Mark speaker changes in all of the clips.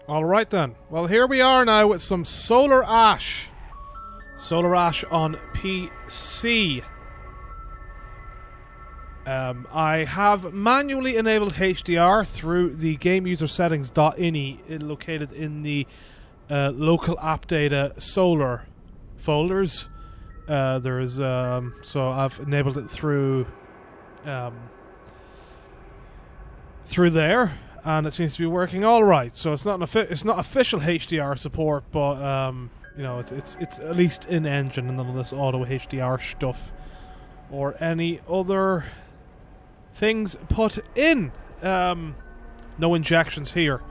Speaker 1: Alright then. Well, here we are now with some Solar Ash. Solar Ash on PC. I have manually enabled HDR through the game user settings.ini located in the local app data Solar folders. So I've enabled it through there, and it seems to be working all right. So it's not official HDR support, but you know, it's at least in engine and none of this auto HDR stuff or any other things put in. No injections here.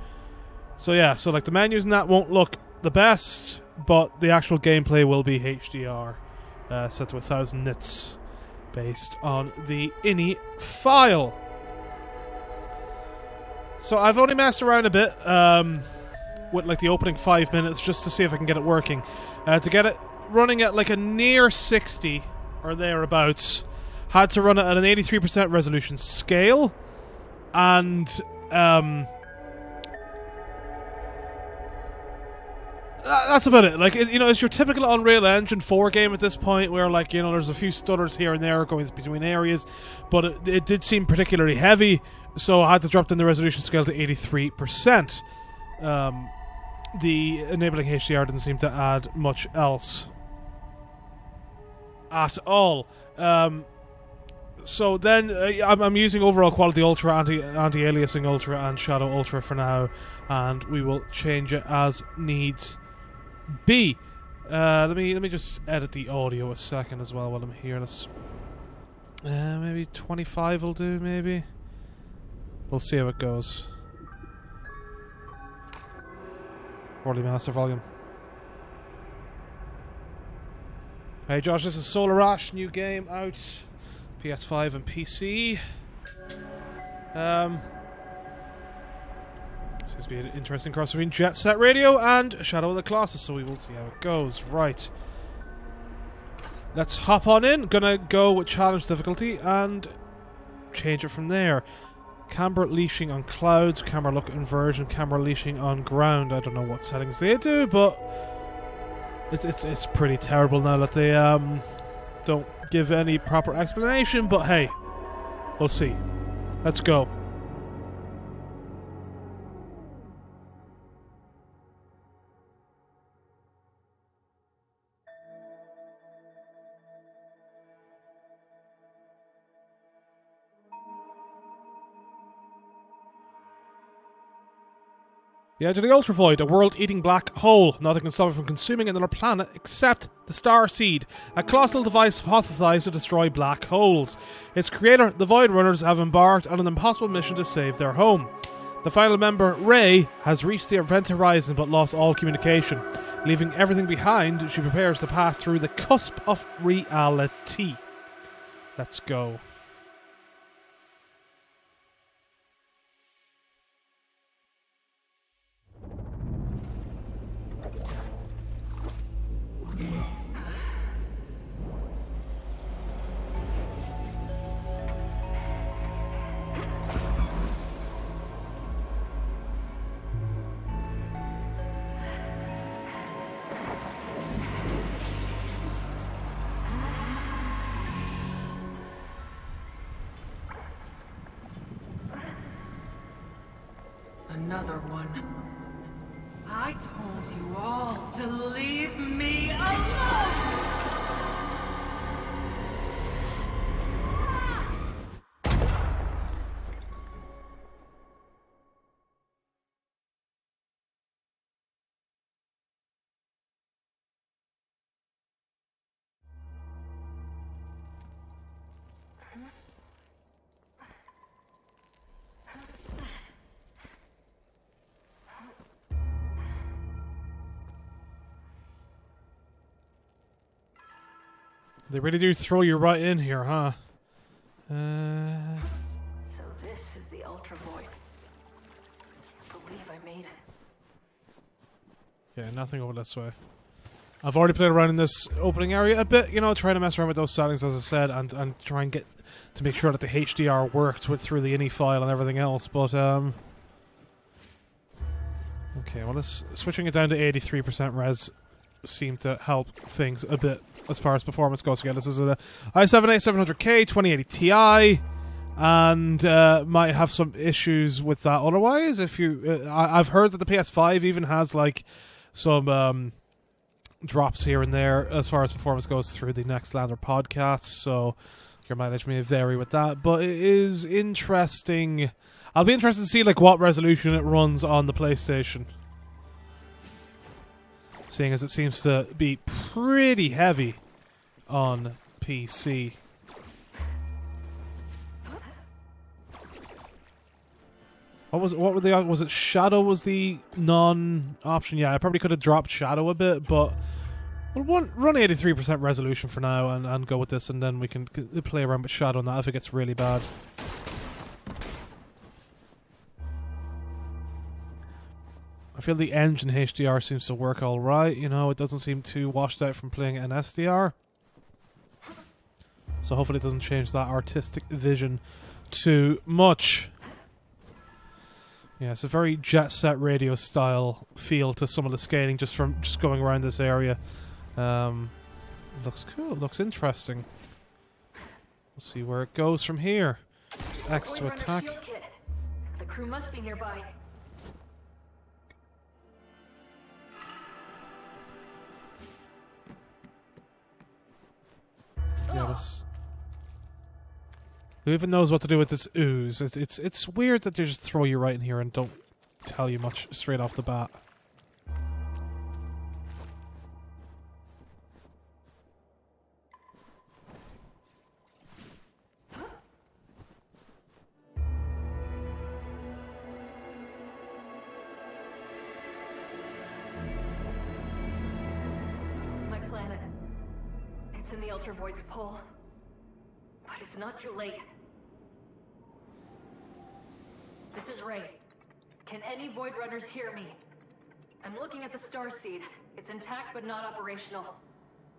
Speaker 1: So yeah, so like the menus and that won't look the best, but the actual gameplay will be HDR, set to 1000 nits, based on the ini file. So I've only messed around a bit with like the opening 5 minutes just to see if I can get it working. To get it running at like a near 60 or thereabouts, had to run it at an 83% resolution scale, and that's about it. Like, you know, it's your typical Unreal Engine 4 game at this point, where, like, you know, there's a few stutters here and there going between areas, but it did seem particularly heavy, so I had to drop down the resolution scale to 83%. The enabling HDR didn't seem to add much else at all. So then I'm using overall quality ultra, anti-aliasing ultra, and shadow ultra for now, and we will change it as needs be. Let me just edit the audio a second as well while I'm here. Let's maybe 25 will do. Maybe we'll see how it goes. 40 master volume. Hey Josh, this is Solar Ash, new game out. PS5 and PC. Seems to be an interesting cross between Jet Set Radio and Shadow of the Colossus, so we will see how it goes. Right. Let's hop on in. Gonna go with challenge difficulty and change it from there. Camera leashing on clouds, camera look inversion, camera leashing on ground. I don't know what settings they do, but it's pretty terrible now that they don't give any proper explanation, but hey, we'll see. Let's go. The edge of the Ultra Void, a world-eating black hole. Nothing can stop it from consuming another planet except the Star Seed, a colossal device hypothesized to destroy black holes. Its creator, the Void Runners, have embarked on an impossible mission to save their home. The final member, Ray, has reached the event horizon but lost all communication. Leaving everything behind, she prepares to pass through the cusp of reality. Let's go.
Speaker 2: Another one. I told you all to leave me alone!
Speaker 1: They really do throw you right in here, huh?
Speaker 3: So this is the Ultra Void. I believe I made it.
Speaker 1: Yeah, nothing over this way. I've already played around in this opening area a bit, you know, trying to mess around with those settings, as I said, and try and get to make sure that the HDR worked through the ini file and everything else, but Okay, well, switching it down to 83% res seemed to help things a bit as far as performance goes. Again, this is a i7-8700K 2080 Ti, and might have some issues with that otherwise. If you, I've heard that the PS5 even has like some drops here and there as far as performance goes through the Nextlander podcast, so your mileage may vary with that, but it is interesting. I'll be interested to see like what resolution it runs on the PlayStation, seeing as it seems to be pretty heavy on PC. Was it Shadow was the non-option? Yeah, I probably could have dropped Shadow a bit, but we'll run 83% resolution for now and go with this, and then we can play around with Shadow on that if it gets really bad. I feel the engine HDR seems to work alright, you know, it doesn't seem too washed out from playing an SDR. So hopefully it doesn't change that artistic vision too much. Yeah, it's a very Jet Set Radio style feel to some of the scaling just going around this area. Looks cool, looks interesting. We'll see where it goes from here. There's X to attack.
Speaker 3: The crew must be nearby.
Speaker 1: Yeah, who even knows what to do with this ooze? It's weird that they just throw you right in here and don't tell you much straight off the bat.
Speaker 3: My planet. It's in the Ultravoid's pull. But it's not too late. This is Ray. Can any Void Runners hear me? I'm looking at the starseed. It's intact but not operational.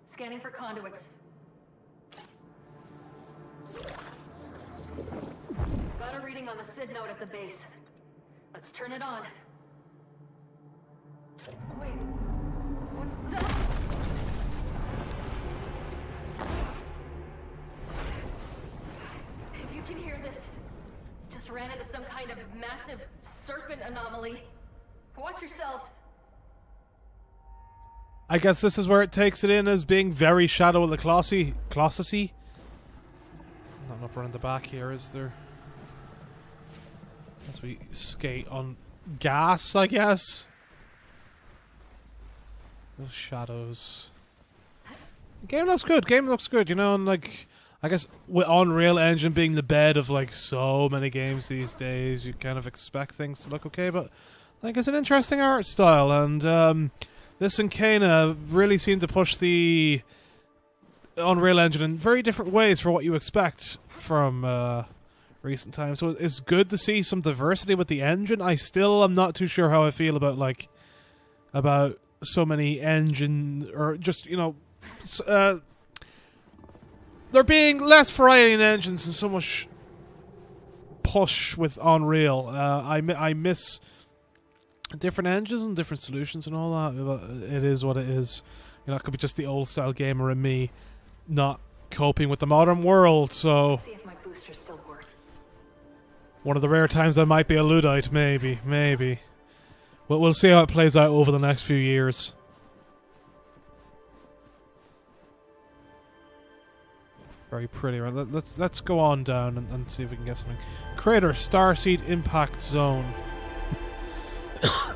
Speaker 3: Scanning for conduits. Got a reading on the SID node at the base. Let's turn it on. Wait, what's that? If you can hear this, just ran into some kind of massive serpent anomaly. Watch yourselves.
Speaker 1: I guess this is where it takes it in as being very Shadow of the Colossus. Not up around the back here, is there? As we skate on gas, I guess. Those shadows. Game looks good, you know, and like, I guess with Unreal Engine being the bed of like so many games these days, you kind of expect things to look okay, but like it's an interesting art style, and this and Kena really seem to push the Unreal Engine in very different ways for what you expect from recent times. So it's good to see some diversity with the engine. I still am not too sure how I feel about so many engine, or just, you know, there being less variety in engines and so much push with Unreal. I miss different engines and different solutions and all that. It is what it is. You know, it could be just the old style gamer and me not coping with the modern world. So
Speaker 3: See if my boosters still work.
Speaker 1: one of the rare times I might be a Luddite, maybe. But we'll see how it plays out over the next few years. Very pretty, right? Let's go on down and see if we can get something. Crater Starseed Impact Zone.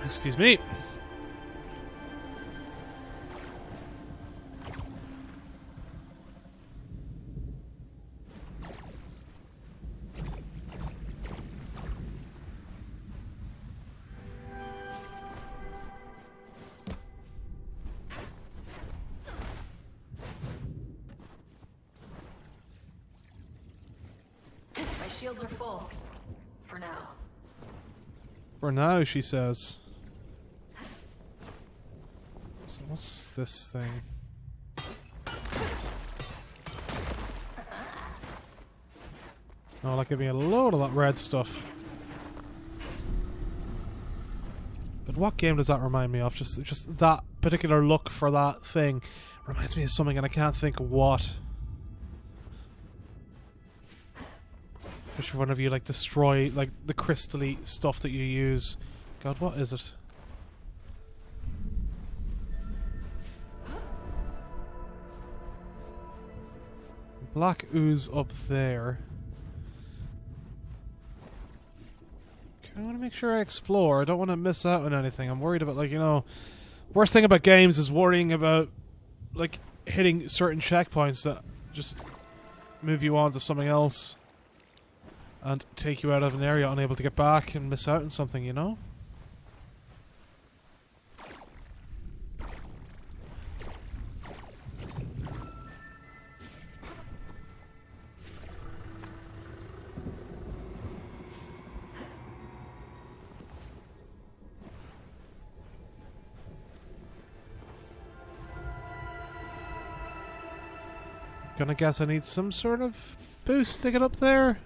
Speaker 1: Excuse me.
Speaker 3: My shields are full. For now.
Speaker 1: For now, she says. So what's this thing? Oh, like give me a load of that red stuff. But what game does that remind me of? Just that particular look for that thing reminds me of something, and I can't think of what. Especially whenever you like destroy like the crystally stuff that you use. God, what is it? Black ooze up there. Okay, I want to make sure I explore. I don't want to miss out on anything. I'm worried about, like, you know, worst thing about games is worrying about like hitting certain checkpoints that just move you on to something else and take you out of an area, unable to get back and miss out on something, you know? Gonna guess I need some sort of boost to get up there.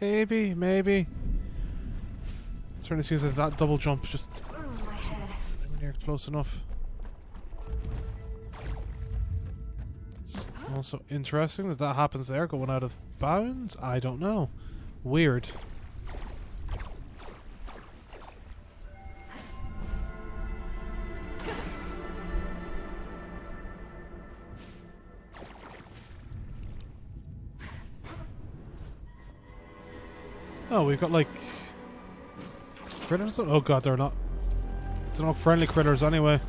Speaker 1: Maybe. Certainly seems like that double jump just
Speaker 3: My head.
Speaker 1: when you're close enough. It's also interesting that that happens there, going out of bounds. I don't know. Weird. Oh, we've got like critters. Oh god, they're not friendly critters anyway.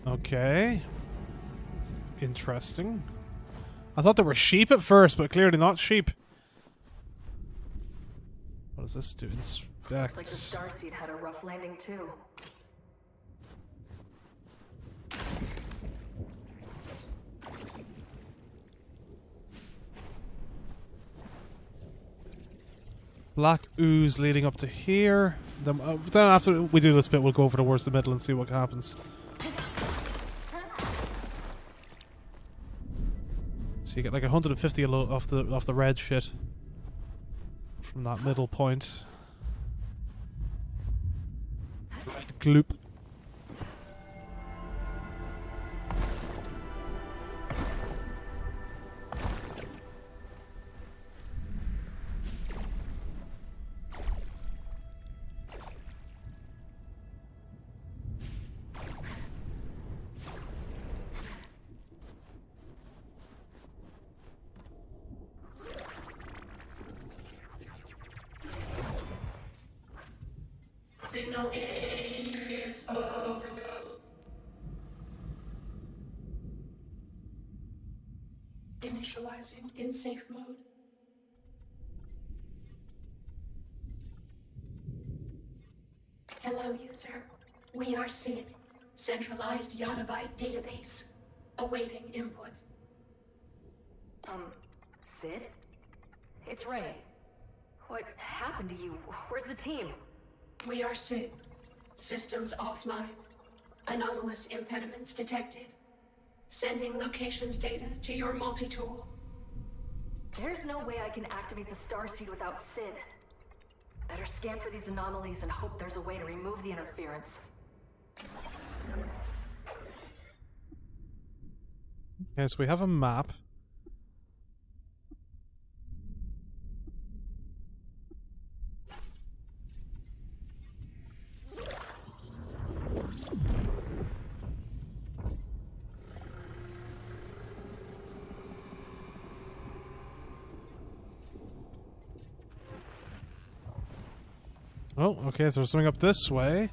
Speaker 1: Okay. Interesting. I thought they were sheep at first, but clearly not sheep. What does this do? Inspect.
Speaker 3: Looks like the starseed had a rough landing too.
Speaker 1: Black ooze leading up to here. Then after we do this bit, we'll go over towards the middle and see what happens. So you get like 150 off the red shit from that middle point. Gloop.
Speaker 4: Signal interference overload. Initializing in safe mode. Hello, user. We are SID, centralized Yottabyte database, awaiting input.
Speaker 3: Sid? It's Ray. What happened to you? Where's the team?
Speaker 4: We are SID. Systems offline. Anomalous impediments detected. Sending locations data to your multi-tool.
Speaker 3: There's no way I can activate the starseed without Sid. Better scan for these anomalies and hope there's a way to remove the interference.
Speaker 1: Okay, so we have a map. Oh, okay, so there's something up this way.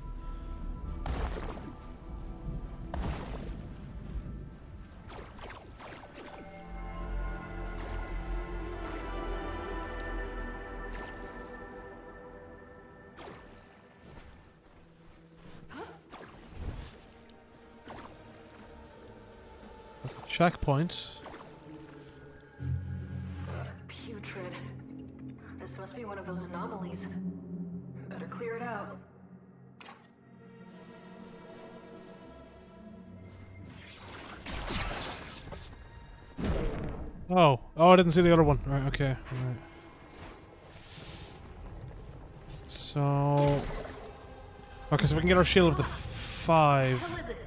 Speaker 1: That's a checkpoint.
Speaker 3: Putrid. This must be one of those anomalies. Better clear it out.
Speaker 1: Oh. Oh, I didn't see the other one. Right, okay. Right. So... Okay, so we can get our shield up to 5.
Speaker 3: What the hell is it?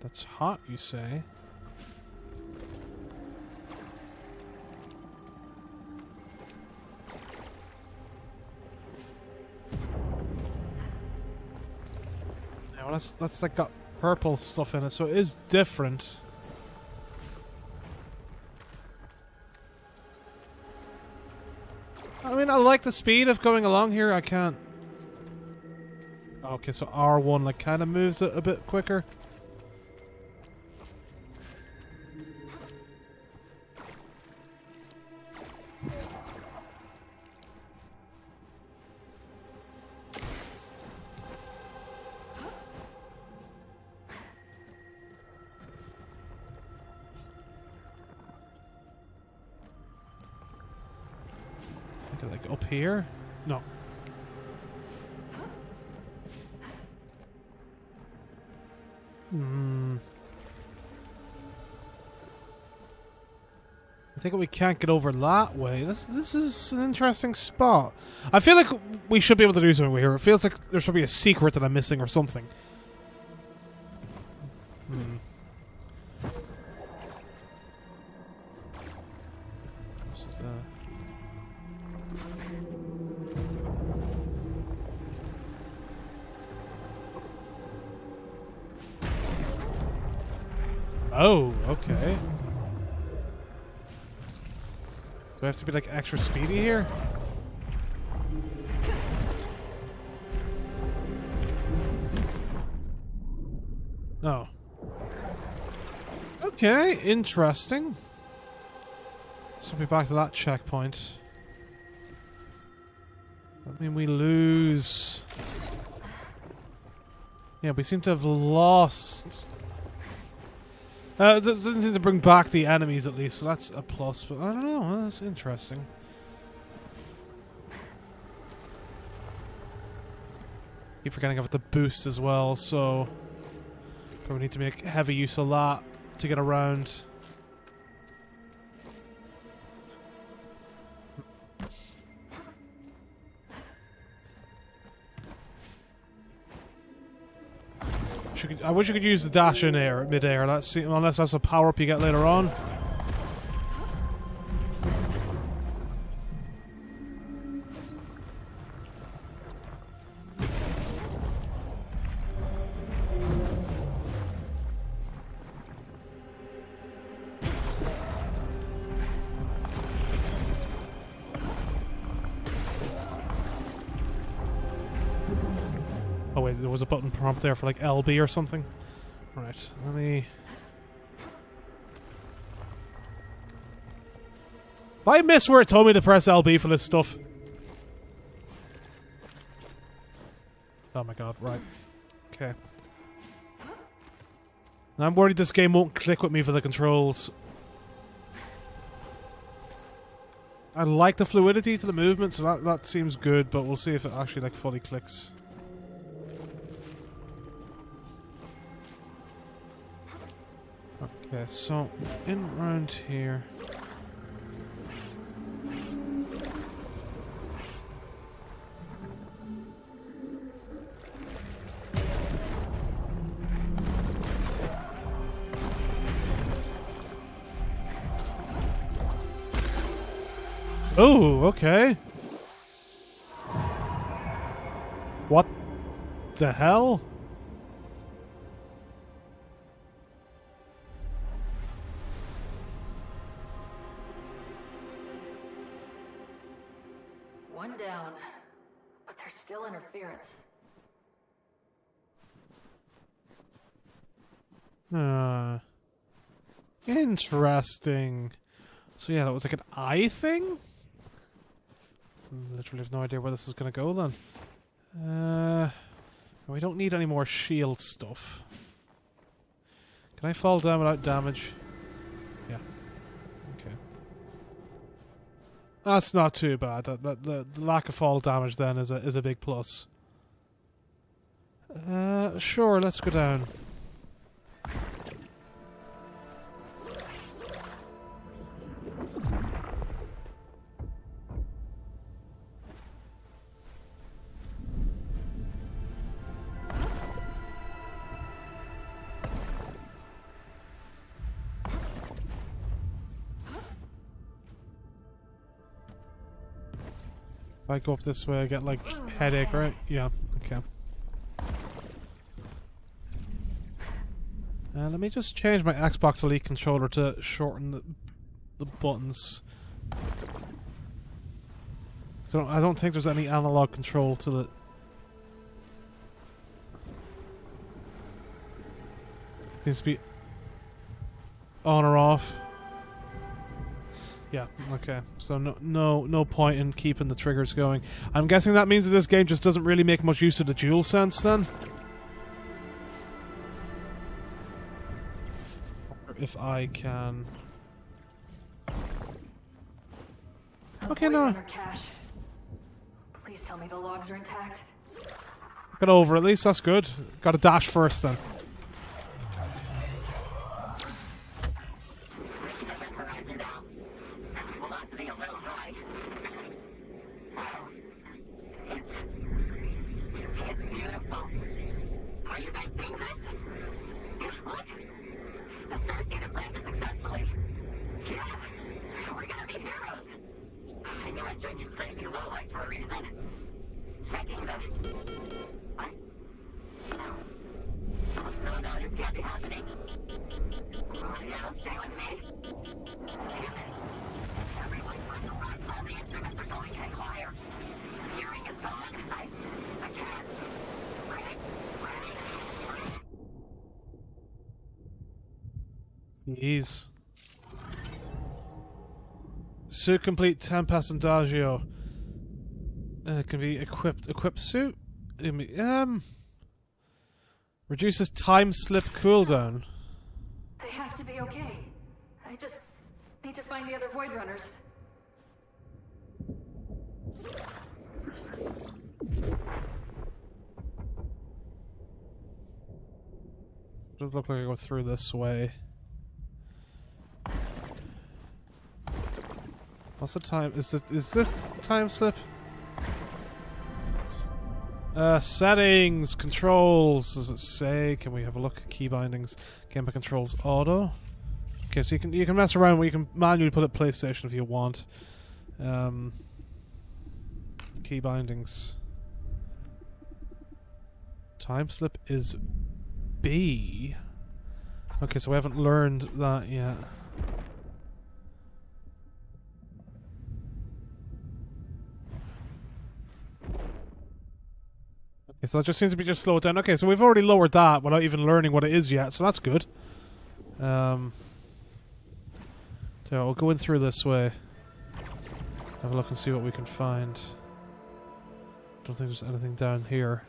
Speaker 1: That's hot, you say? Yeah, well, that's like got purple stuff in it, so it is different. I mean, I like the speed of going along here. I can't. Okay, so R1 like kind of moves it a bit quicker. Like up here? No. I think we can't get over that way. This is an interesting spot. I feel like we should be able to do something here. It feels like there's probably a secret that I'm missing or something. This is Oh, okay. Do I have to be like extra speedy here? Oh. Okay, interesting. So we'll be back to that checkpoint. I mean, we lose... Yeah, we seem to have lost... it doesn't seem to bring back the enemies at least, so that's a plus, but I don't know, that's interesting. Keep forgetting about the boost as well, so probably need to make heavy use of that to get around. I wish you could use the dash in air, mid-air. Unless that's a power-up you get later on. Oh wait, there was a button prompt there for like LB or something. Right, let me... Have I missed where it told me to press LB for this stuff? Oh my god, right. Okay. I'm worried this game won't click with me for the controls. I like the fluidity to the movement, so that seems good, but we'll see if it actually like fully clicks. Okay, so in around here. Oh, okay. What the hell?
Speaker 3: One down, but there's still interference.
Speaker 1: Interesting. So yeah, that was like an eye thing? Literally have no idea where this is going to go then. We don't need any more shield stuff. Can I fall down without damage? Yeah. Okay. That's not too bad. The lack of fall damage then is a big plus. Sure, let's go down. I go up this way, I get like headache, right? Yeah, okay. Let me just change my Xbox Elite controller to shorten the buttons. So I don't think there's any analog control to it. Needs to be on or off. Yeah, okay. So no point in keeping the triggers going. I'm guessing that means that this game just doesn't really make much use of the DualSense then? Or if I can... Okay, no.
Speaker 3: Please tell me the logs are intact.
Speaker 1: Get over, at least that's good. Gotta dash first then. Jeez. Suit complete Tempest and Adagio. Can be equipped suit. Reduces time slip cooldown.
Speaker 3: They have to be okay. I just need to find the other Void Runners.
Speaker 1: Does look like I go through this way. What's the time? Is this time slip? Settings, controls. Does it say? Can we have a look at key bindings? Gamepad controls auto. Okay, so you can mess around. You can manually put it PlayStation if you want. Key bindings. Time slip is B. Okay, so we haven't learned that yet. Okay, so that just seems to be just slowed down. Okay, so we've already lowered that without even learning what it is yet, so that's good. So we'll go in through this way. Have a look and see what we can find. Don't think there's anything down here.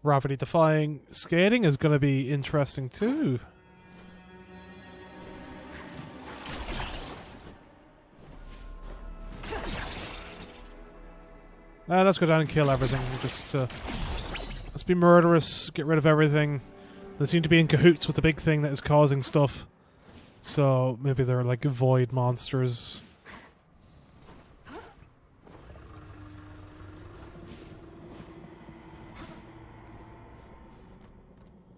Speaker 1: Gravity-defying skating is going to be interesting too. Let's go down and kill everything. Just let's be murderous, get rid of everything. They seem to be in cahoots with the big thing that is causing stuff. So maybe they're like void monsters.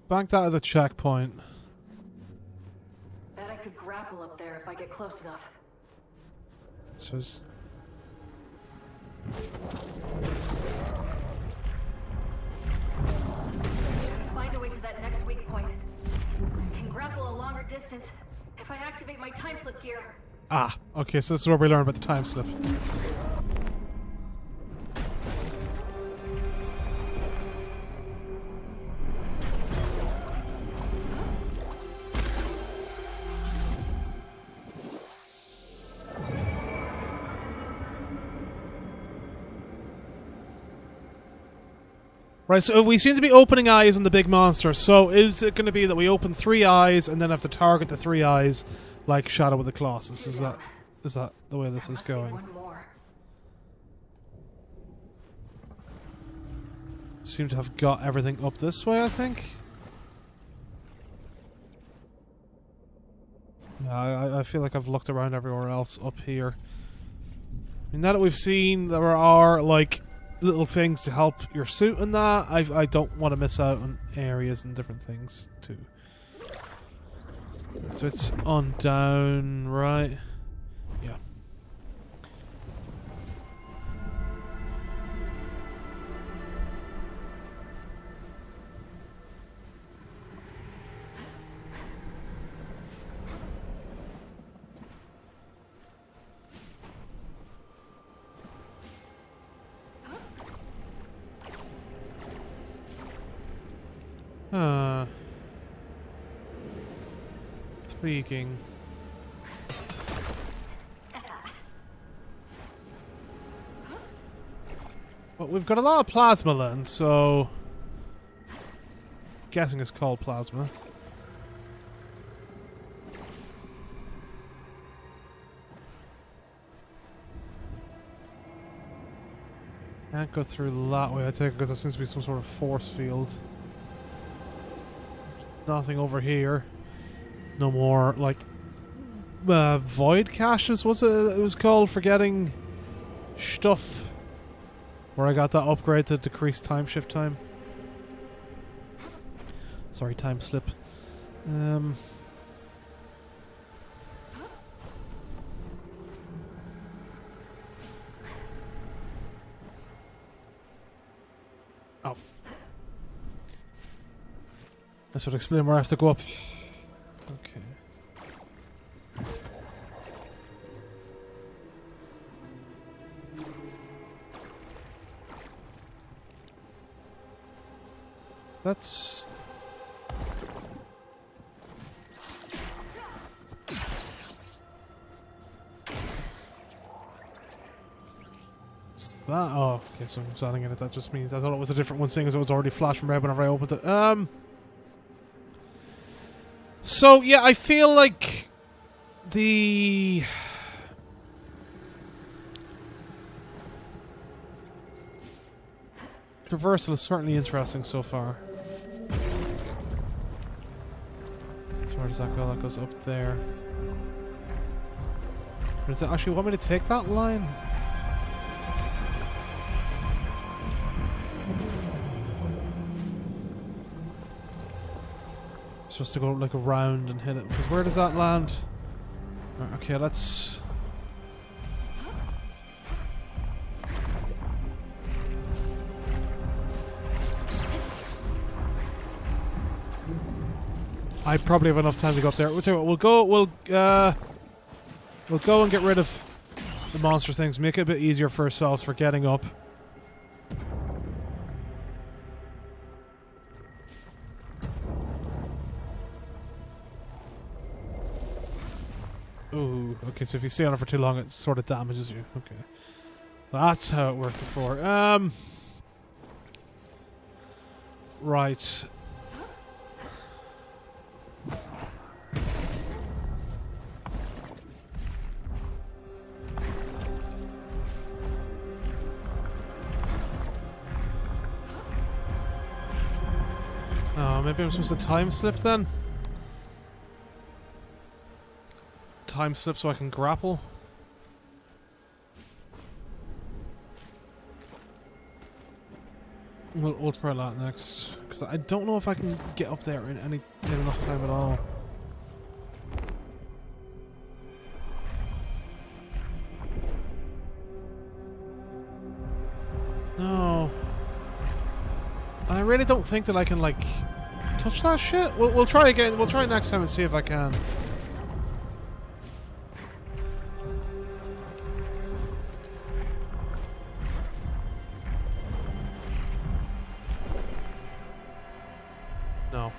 Speaker 1: Bank that as a checkpoint.
Speaker 3: Bet I could grapple up there if I get close enough.
Speaker 1: So it's
Speaker 3: Find a way to that next weak point. Can grapple a longer distance if I activate my time slip gear.
Speaker 1: ah, okay, so this is where we learn about the time slip. Right, so we seem to be opening eyes on the big monster. So is it going to be that we open 3 eyes and then have to target the 3 eyes like Shadow of the Colossus. Is that the way this is
Speaker 3: Must be
Speaker 1: going?
Speaker 3: one more.
Speaker 1: Seem to have got everything up this way, I think. Yeah, I feel like I've looked around everywhere else up here. I mean, now that we've seen there are like little things to help your suit and that, I don't want to miss out on areas and different things too. So it's on down, right? Yeah. Intriguing. Well, we've got a lot of plasma lens, so guessing it's called plasma. Can't go through that way, I take it, because there seems to be some sort of force field. Nothing over here. No more, like, void caches, what's it was called, for getting stuff. Where I got that upgrade to decrease time shift time. Sorry, time slip. Oh. This would explain where I have to go up. Okay. That's... Is that... Oh, okay, so I'm standing in it. That just means... I thought it was a different one, seeing as it was already flashing red whenever I opened it. So, yeah, I feel like the... Traversal is certainly interesting so far. So where does that go? That goes up there. Does it actually want me to take that line? I'm supposed to go like around and hit it. Because where does that land? Right, okay, let's... I probably have enough time to go up there. We'll tell you what, we'll go and get rid of the monster things. Make it a bit easier for ourselves for getting up. Ooh, okay, so if you stay on it for too long, it sort of damages you. Okay. That's how it worked before. Right. Oh, maybe I'm supposed to time slip then? Time slip so I can grapple? We'll try that next. Because I don't know if I can get up there in enough time at all. No. And I really don't think that I can, like, touch that shit. We'll try again. We'll try next time and see if I can. No.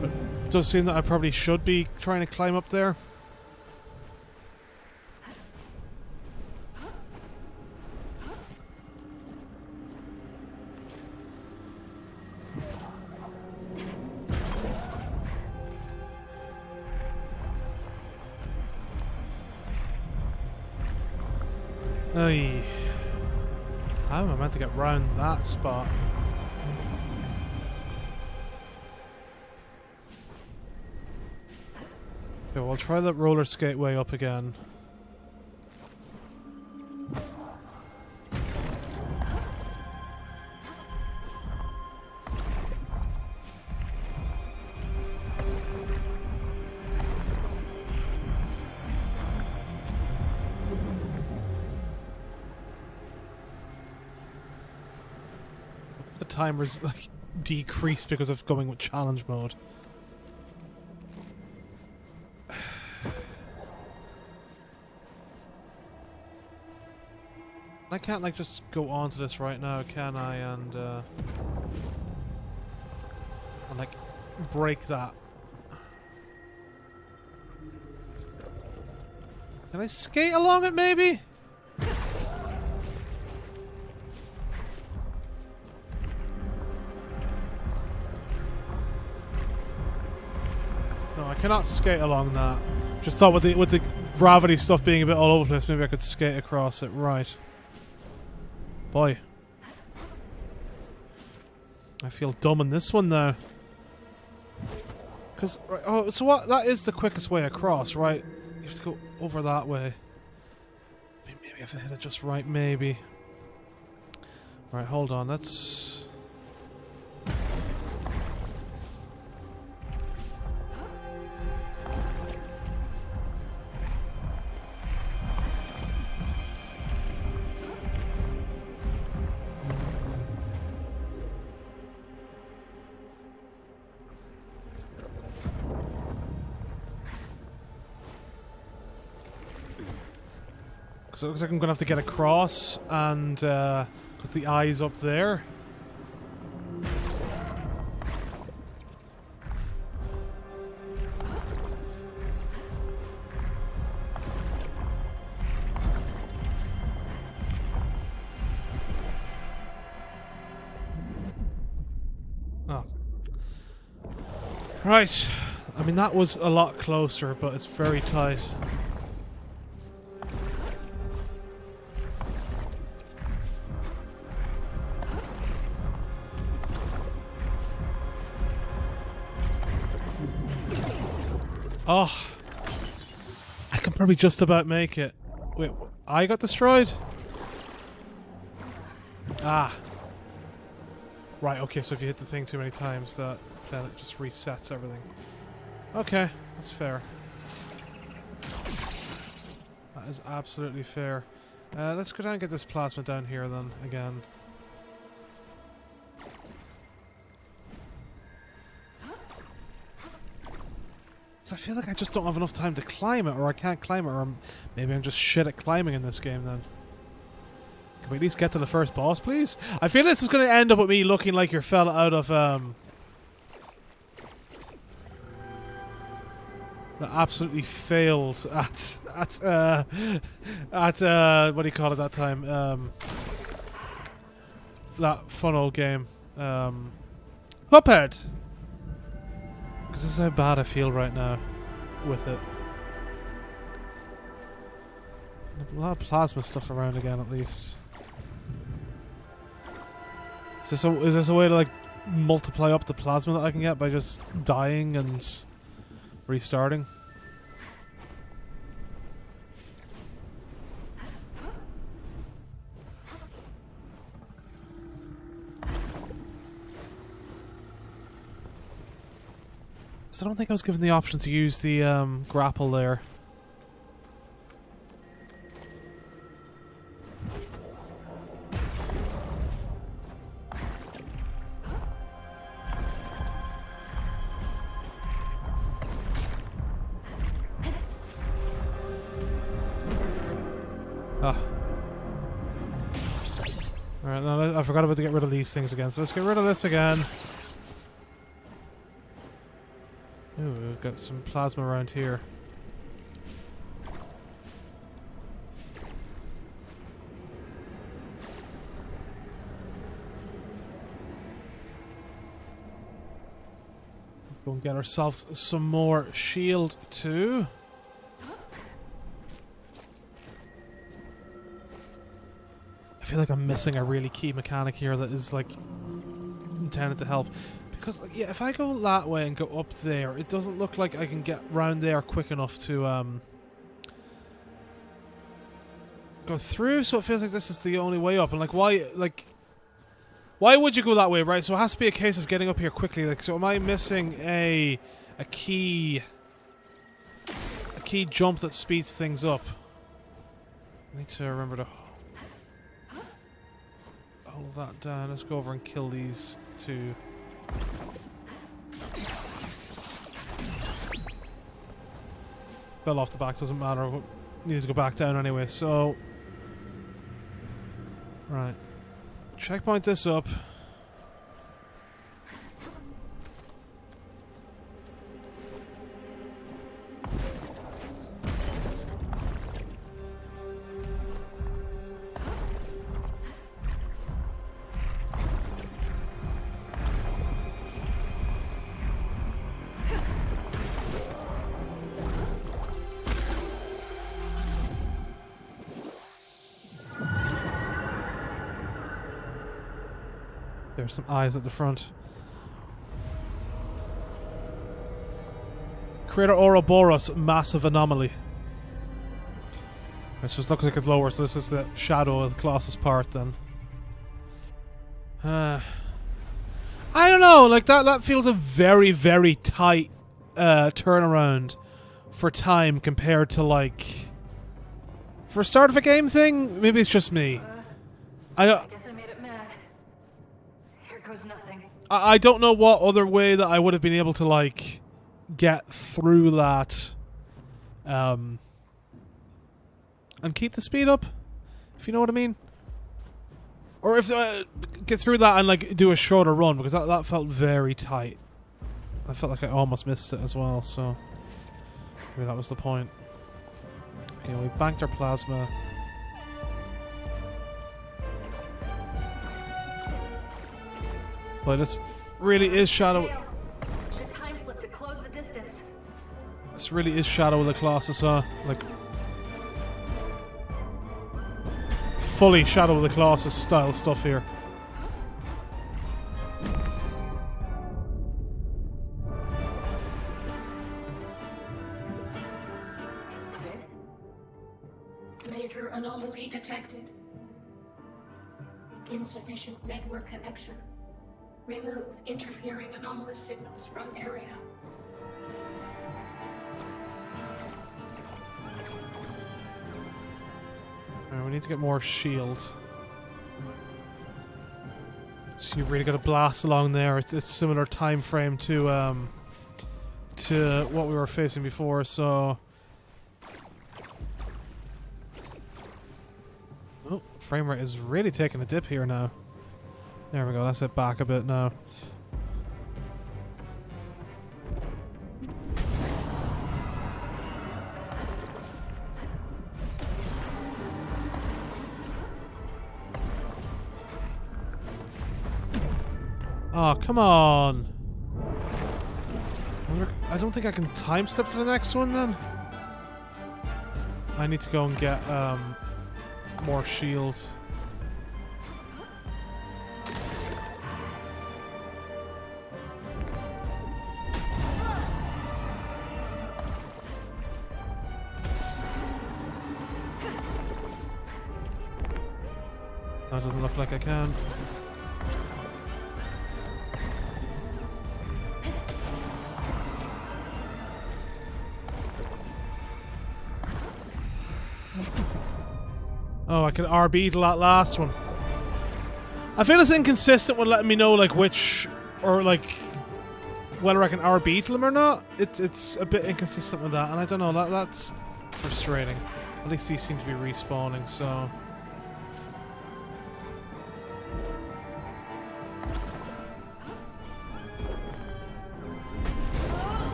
Speaker 1: But it does seem that I probably should be trying to climb up there. Ay. How am I meant to get round that spot? Okay, we'll try the roller skate way up again. The timer's like decreased because of going with challenge mode. I can't like just go on to this right now, can I? And like break that. Can I skate along it maybe? No, I cannot skate along that. Just thought with the gravity stuff being a bit all over the place, maybe I could skate across it. Right. Boy. I feel dumb in this one now. Because, right, oh, so what? That is the quickest way across, right? You have to go over that way. Maybe if I hit it just right, maybe. Right, hold on, let's... So it looks like I'm going to have to get across, and because the eye's up there. Oh. Right. I mean, that was a lot closer, but it's very tight. Oh, I can probably just about make it. Wait, I got destroyed? Ah. Right, okay, so if you hit the thing too many times, then it just resets everything. Okay, that's fair. That is absolutely fair. Let's go down and get this plasma down here then, again. I feel like I just don't have enough time to climb it, or I can't climb it, or maybe I'm just shit at climbing in this game then. Can we at least get to the first boss, please? I feel this is going to end up with me looking like your fella out of, that absolutely failed at what do you call it that time? That fun old game. Cuphead! Because this is how bad I feel right now with it. A lot of plasma stuff around again, at least. Is this a way to like multiply up the plasma that I can get by just dying and restarting? I don't think I was given the option to use the grapple there. Ah. Alright, no, I forgot about to get rid of these things again, so let's get rid of this again. Ooh, we've got some plasma around here. Go and get ourselves some more shield too. feel like I'm missing a really key mechanic here that is like intended to help. Because like, yeah, if I go that way and go up there, it doesn't look like I can get round there quick enough to go through. So it feels like this is the only way up. And like, why would you go that way, right? So it has to be a case of getting up here quickly. Like, so am I missing a key jump that speeds things up? I need to remember to hold that down. Let's go over and kill these two. Fell off the back, doesn't matter. Need to go back down anyway, so... Right. Checkpoint this up. There's some eyes at the front. Crater Ouroboros, massive anomaly. This just looks like it's lower, so this is the shadow of the Colossus part then. I don't know, like that feels a very, very tight turnaround for time compared to like... For a start of a game thing? Maybe it's just me.
Speaker 3: I guess I made it mad. Here goes nothing.
Speaker 1: I don't know what other way that I would have been able to like get through that and keep the speed up, if you know what I mean. Or if get through that and like do a shorter run, because that felt very tight. I felt like I almost missed it as well, so maybe that was the point. Okay, we've banked our plasma. But this really is Shadow.
Speaker 3: Should time slip to close the distance.
Speaker 1: This really is Shadow of the Colossus, like fully Shadow of the Colossus style stuff here.
Speaker 4: Major anomaly detected. Insufficient network connection. Remove interfering anomalous signals from area.
Speaker 1: Alright, we need to get more shield. So you really got to blast along there. It's similar time frame to what we were facing before, so... Oh, frame rate is really taking a dip here now. There we go, that's it back a bit now. Oh, come on. I don't think I can time slip to the next one then. I need to go and get more shield. That doesn't look like I can. Oh, I could RB to that last one. I feel it's inconsistent with letting me know like which, or like whether I can RB to them or not. It's a bit inconsistent with that, and I don't know, that's frustrating. At least these seem to be respawning, so...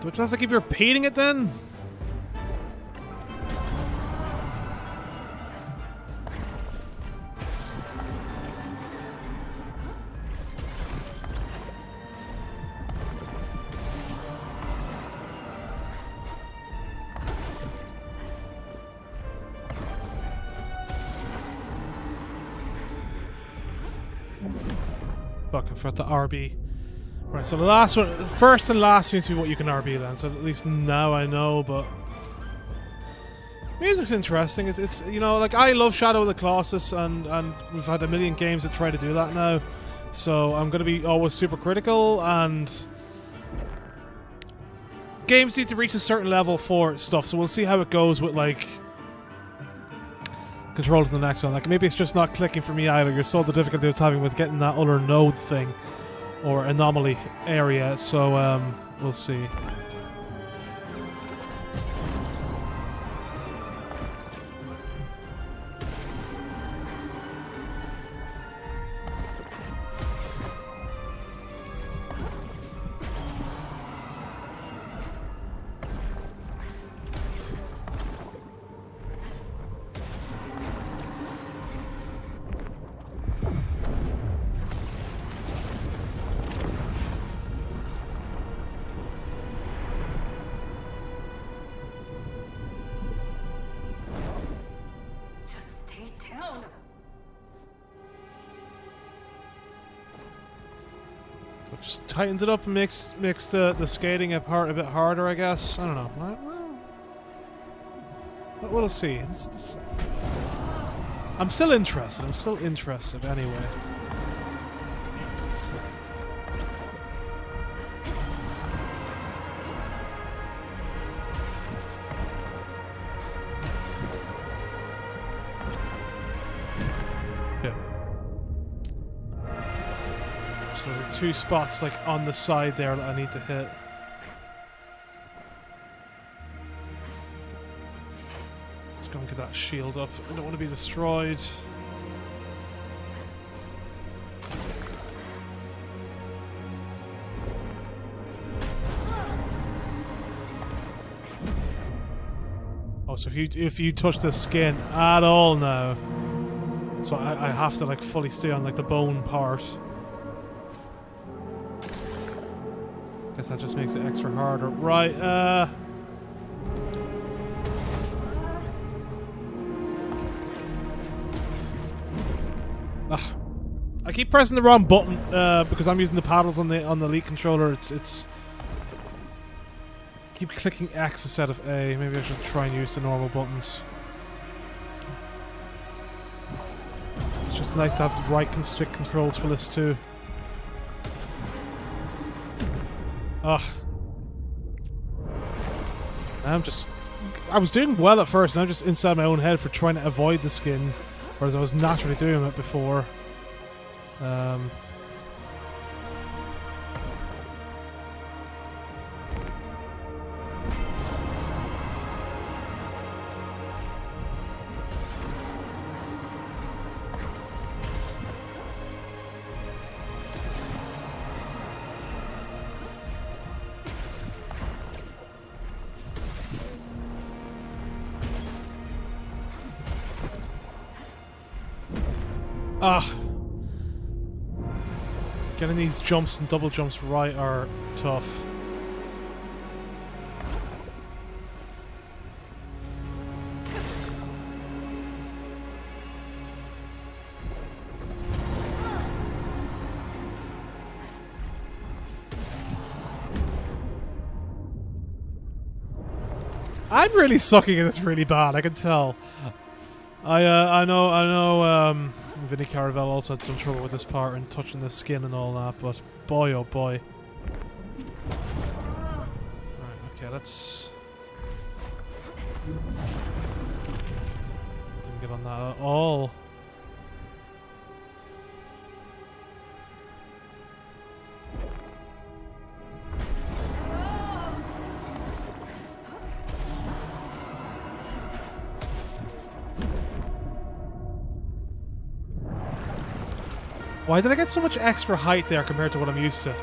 Speaker 1: Do I just have to keep repeating it then? Fuck, I forgot the RB. Right, so the last one, first and last seems to be what you can RB then, so at least now I know, but... Music's interesting, it's you know, like, I love Shadow of the Colossus, and we've had a million games that try to do that now, so I'm gonna be always super critical, and... Games need to reach a certain level for stuff, so we'll see how it goes with, like... controls in the next one. Like, maybe it's just not clicking for me either. You saw the difficulty I was having with getting that other node thing or anomaly area, so we'll see. Just tightens it up and makes the skating part a bit harder, I guess. I don't know. Well, we'll see. I'm still interested. Anyway. So there are 2 spots like on the side there that I need to hit. Let's go and get that shield up. I don't want to be destroyed. Oh, so if you touch the skin at all now, so I have to like fully stay on like the bone part. Guess that just makes it extra harder. Right, I keep pressing the wrong button because I'm using the paddles on the Elite controller. It's keep clicking X instead of A. Maybe I should try and use the normal buttons. It's just nice to have the right stick controls for this too. Ugh. I was doing well at first, and I'm just inside my own head for trying to avoid the skin, whereas I was naturally doing it before. Getting these jumps and double jumps right are tough. I'm really sucking at this really bad, I can tell. I know Vinny Caravel also had some trouble with this part and touching the skin and all that, but boy oh boy. Right, okay, let's... Didn't get on that at all. Why did I get so much extra height there compared to what I'm used to?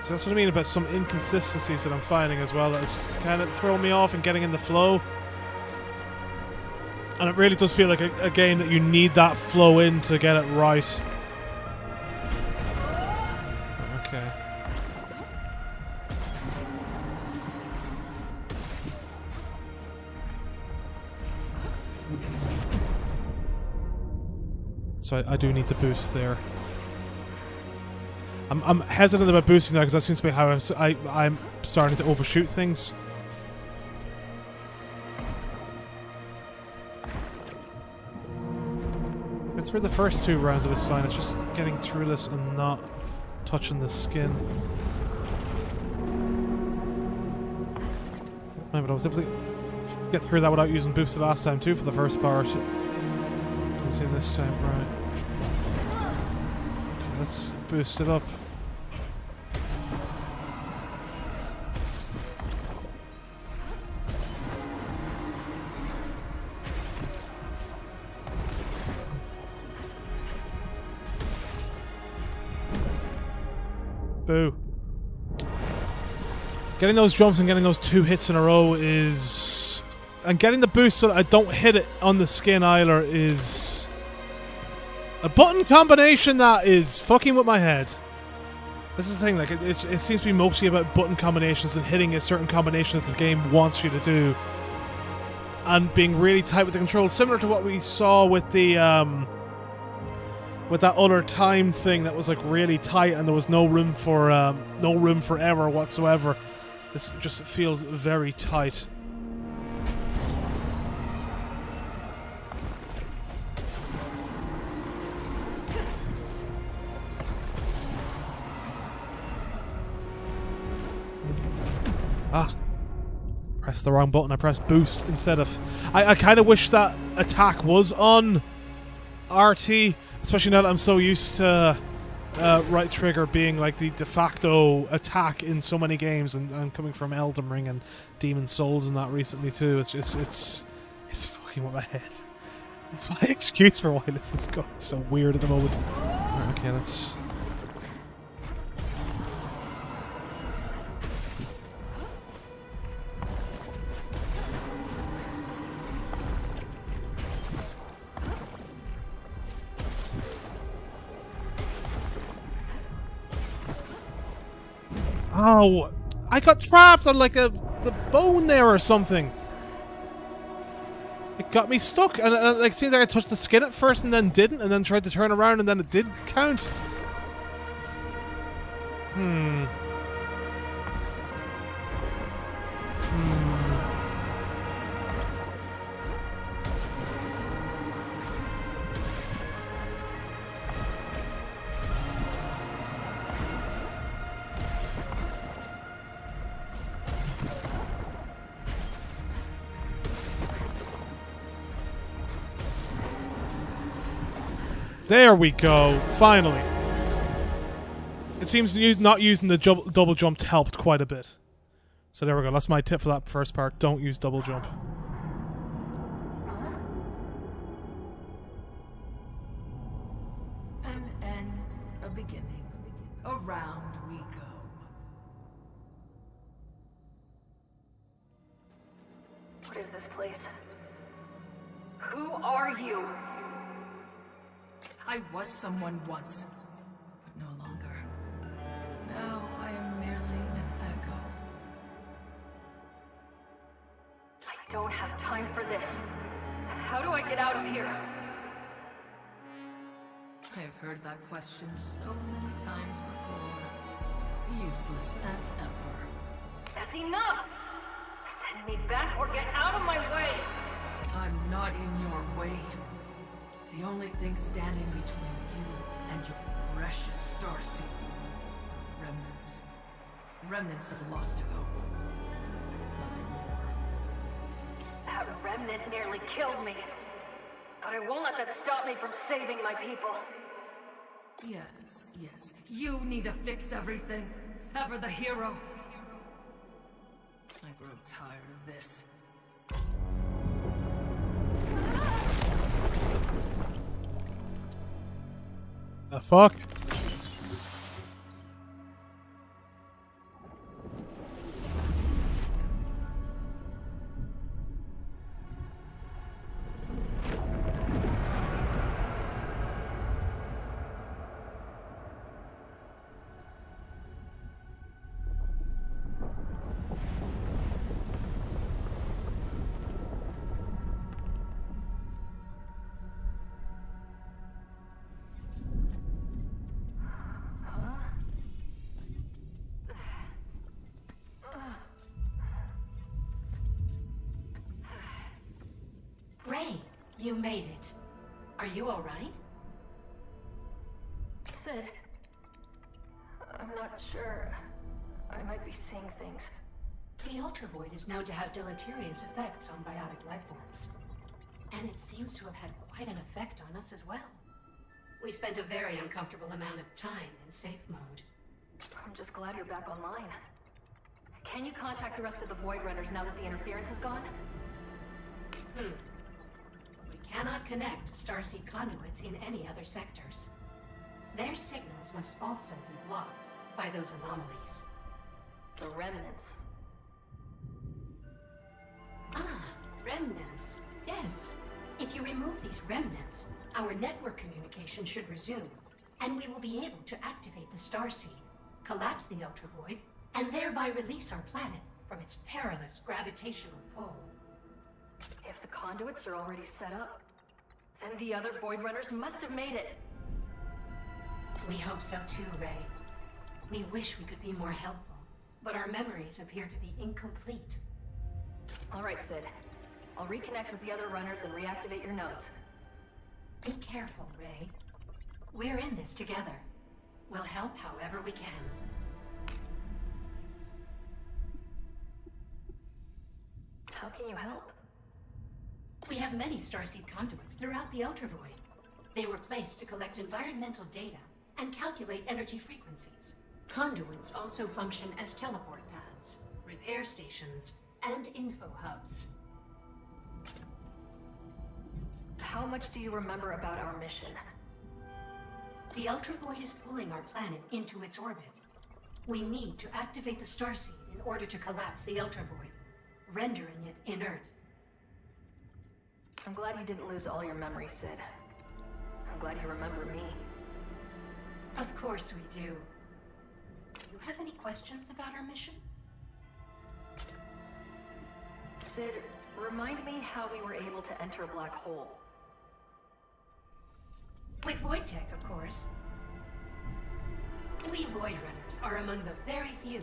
Speaker 1: So that's what I mean about some inconsistencies that I'm finding as well. That's kind of throwing me off and getting in the flow. And it really does feel like a game that you need that flow in to get it right. Okay. So I do need to boost there. I'm hesitant about boosting that because that seems to be how I'm starting to overshoot things. Get through the first 2 rounds of this fine. It's just getting through this and not touching the skin. No, but I was able to get through that without using boost the last time too for the first part. Doesn't seem this time right. Okay, let's boost it up. Boo. Getting those jumps and getting those 2 hits in a row is... And getting the boost so that I don't hit it on the skin either is... a button combination that is fucking with my head. This is the thing, like, it seems to be mostly about button combinations and hitting a certain combination that the game wants you to do. And being really tight with the controls, similar to what we saw with the, with that other time thing that was like really tight and there was no room for error whatsoever. This just feels very tight. Pressed the wrong button. I pressed boost instead of... I kind of wish that attack was on RT, especially now that I'm so used to right trigger being like the de facto attack in so many games, and coming from Elden Ring and Demon Souls and that recently too. It's fucking with my head. That's my excuse for why this is going so weird at the moment. Right, okay, let's... Oh, I got trapped on like the bone there or something. It got me stuck, and like it seems like I touched the skin at first and then didn't, and then tried to turn around and then it did count. There we go, finally. It seems not using the double jump helped quite a bit. So there we go, that's my tip for that first part. Don't use double jump.
Speaker 2: An end, a beginning. Around we go.
Speaker 3: What is this place? Who are you?
Speaker 2: I was someone once, but no longer. Now I am merely an echo.
Speaker 3: I don't have time for this. How do I get out of here?
Speaker 2: I have heard that question so many times before. Useless as ever.
Speaker 3: That's enough! Send me back or get out of my way!
Speaker 2: I'm not in your way. The only thing standing between you and your precious starseed are remnants. Remnants of lost hope. Nothing more.
Speaker 3: That remnant nearly killed me. But I won't let that stop me from saving my people.
Speaker 2: Yes, yes. You need to fix everything. Ever the hero. I grow tired of this.
Speaker 1: The fuck?
Speaker 4: You made it. Are you alright?
Speaker 3: Sid, I'm not sure. I might be seeing things.
Speaker 4: The Ultravoid is known to have deleterious effects on biotic life forms. And it seems to have had quite an effect on us as well. We spent a very uncomfortable amount of time in safe mode.
Speaker 3: I'm just glad you're back online. Can you contact the rest of the Void Runners now that the interference is gone?
Speaker 4: We cannot connect to Starseed conduits in any other sectors. Their signals must also be blocked by those anomalies.
Speaker 3: The remnants.
Speaker 4: Ah, remnants. Yes. If you remove these remnants, our network communication should resume, and we will be able to activate the Starseed, collapse the Ultravoid, and thereby release our planet from its perilous gravitational pull.
Speaker 3: If the conduits are already set up, then the other Void Runners must have made it.
Speaker 4: We hope so too, Ray. We wish we could be more helpful, but our memories appear to be incomplete.
Speaker 3: All right, Sid. I'll reconnect with the other runners and reactivate your nodes.
Speaker 4: Be careful, Ray. We're in this together. We'll help however we can.
Speaker 3: How can you help?
Speaker 4: We have many Starseed conduits throughout the Ultravoid. They were placed to collect environmental data and calculate energy frequencies. Conduits also function as teleport paths, repair stations, and info hubs.
Speaker 3: How much do you remember about our mission?
Speaker 4: The Ultravoid is pulling our planet into its orbit. We need to activate the Starseed in order to collapse the Ultravoid, rendering it inert.
Speaker 3: I'm glad you didn't lose all your memories, Sid. I'm glad you remember me.
Speaker 4: Of course we do. Do you have any questions about our mission?
Speaker 3: Sid, remind me how we were able to enter a black hole.
Speaker 4: With void tech, of course. We Void Runners are among the very few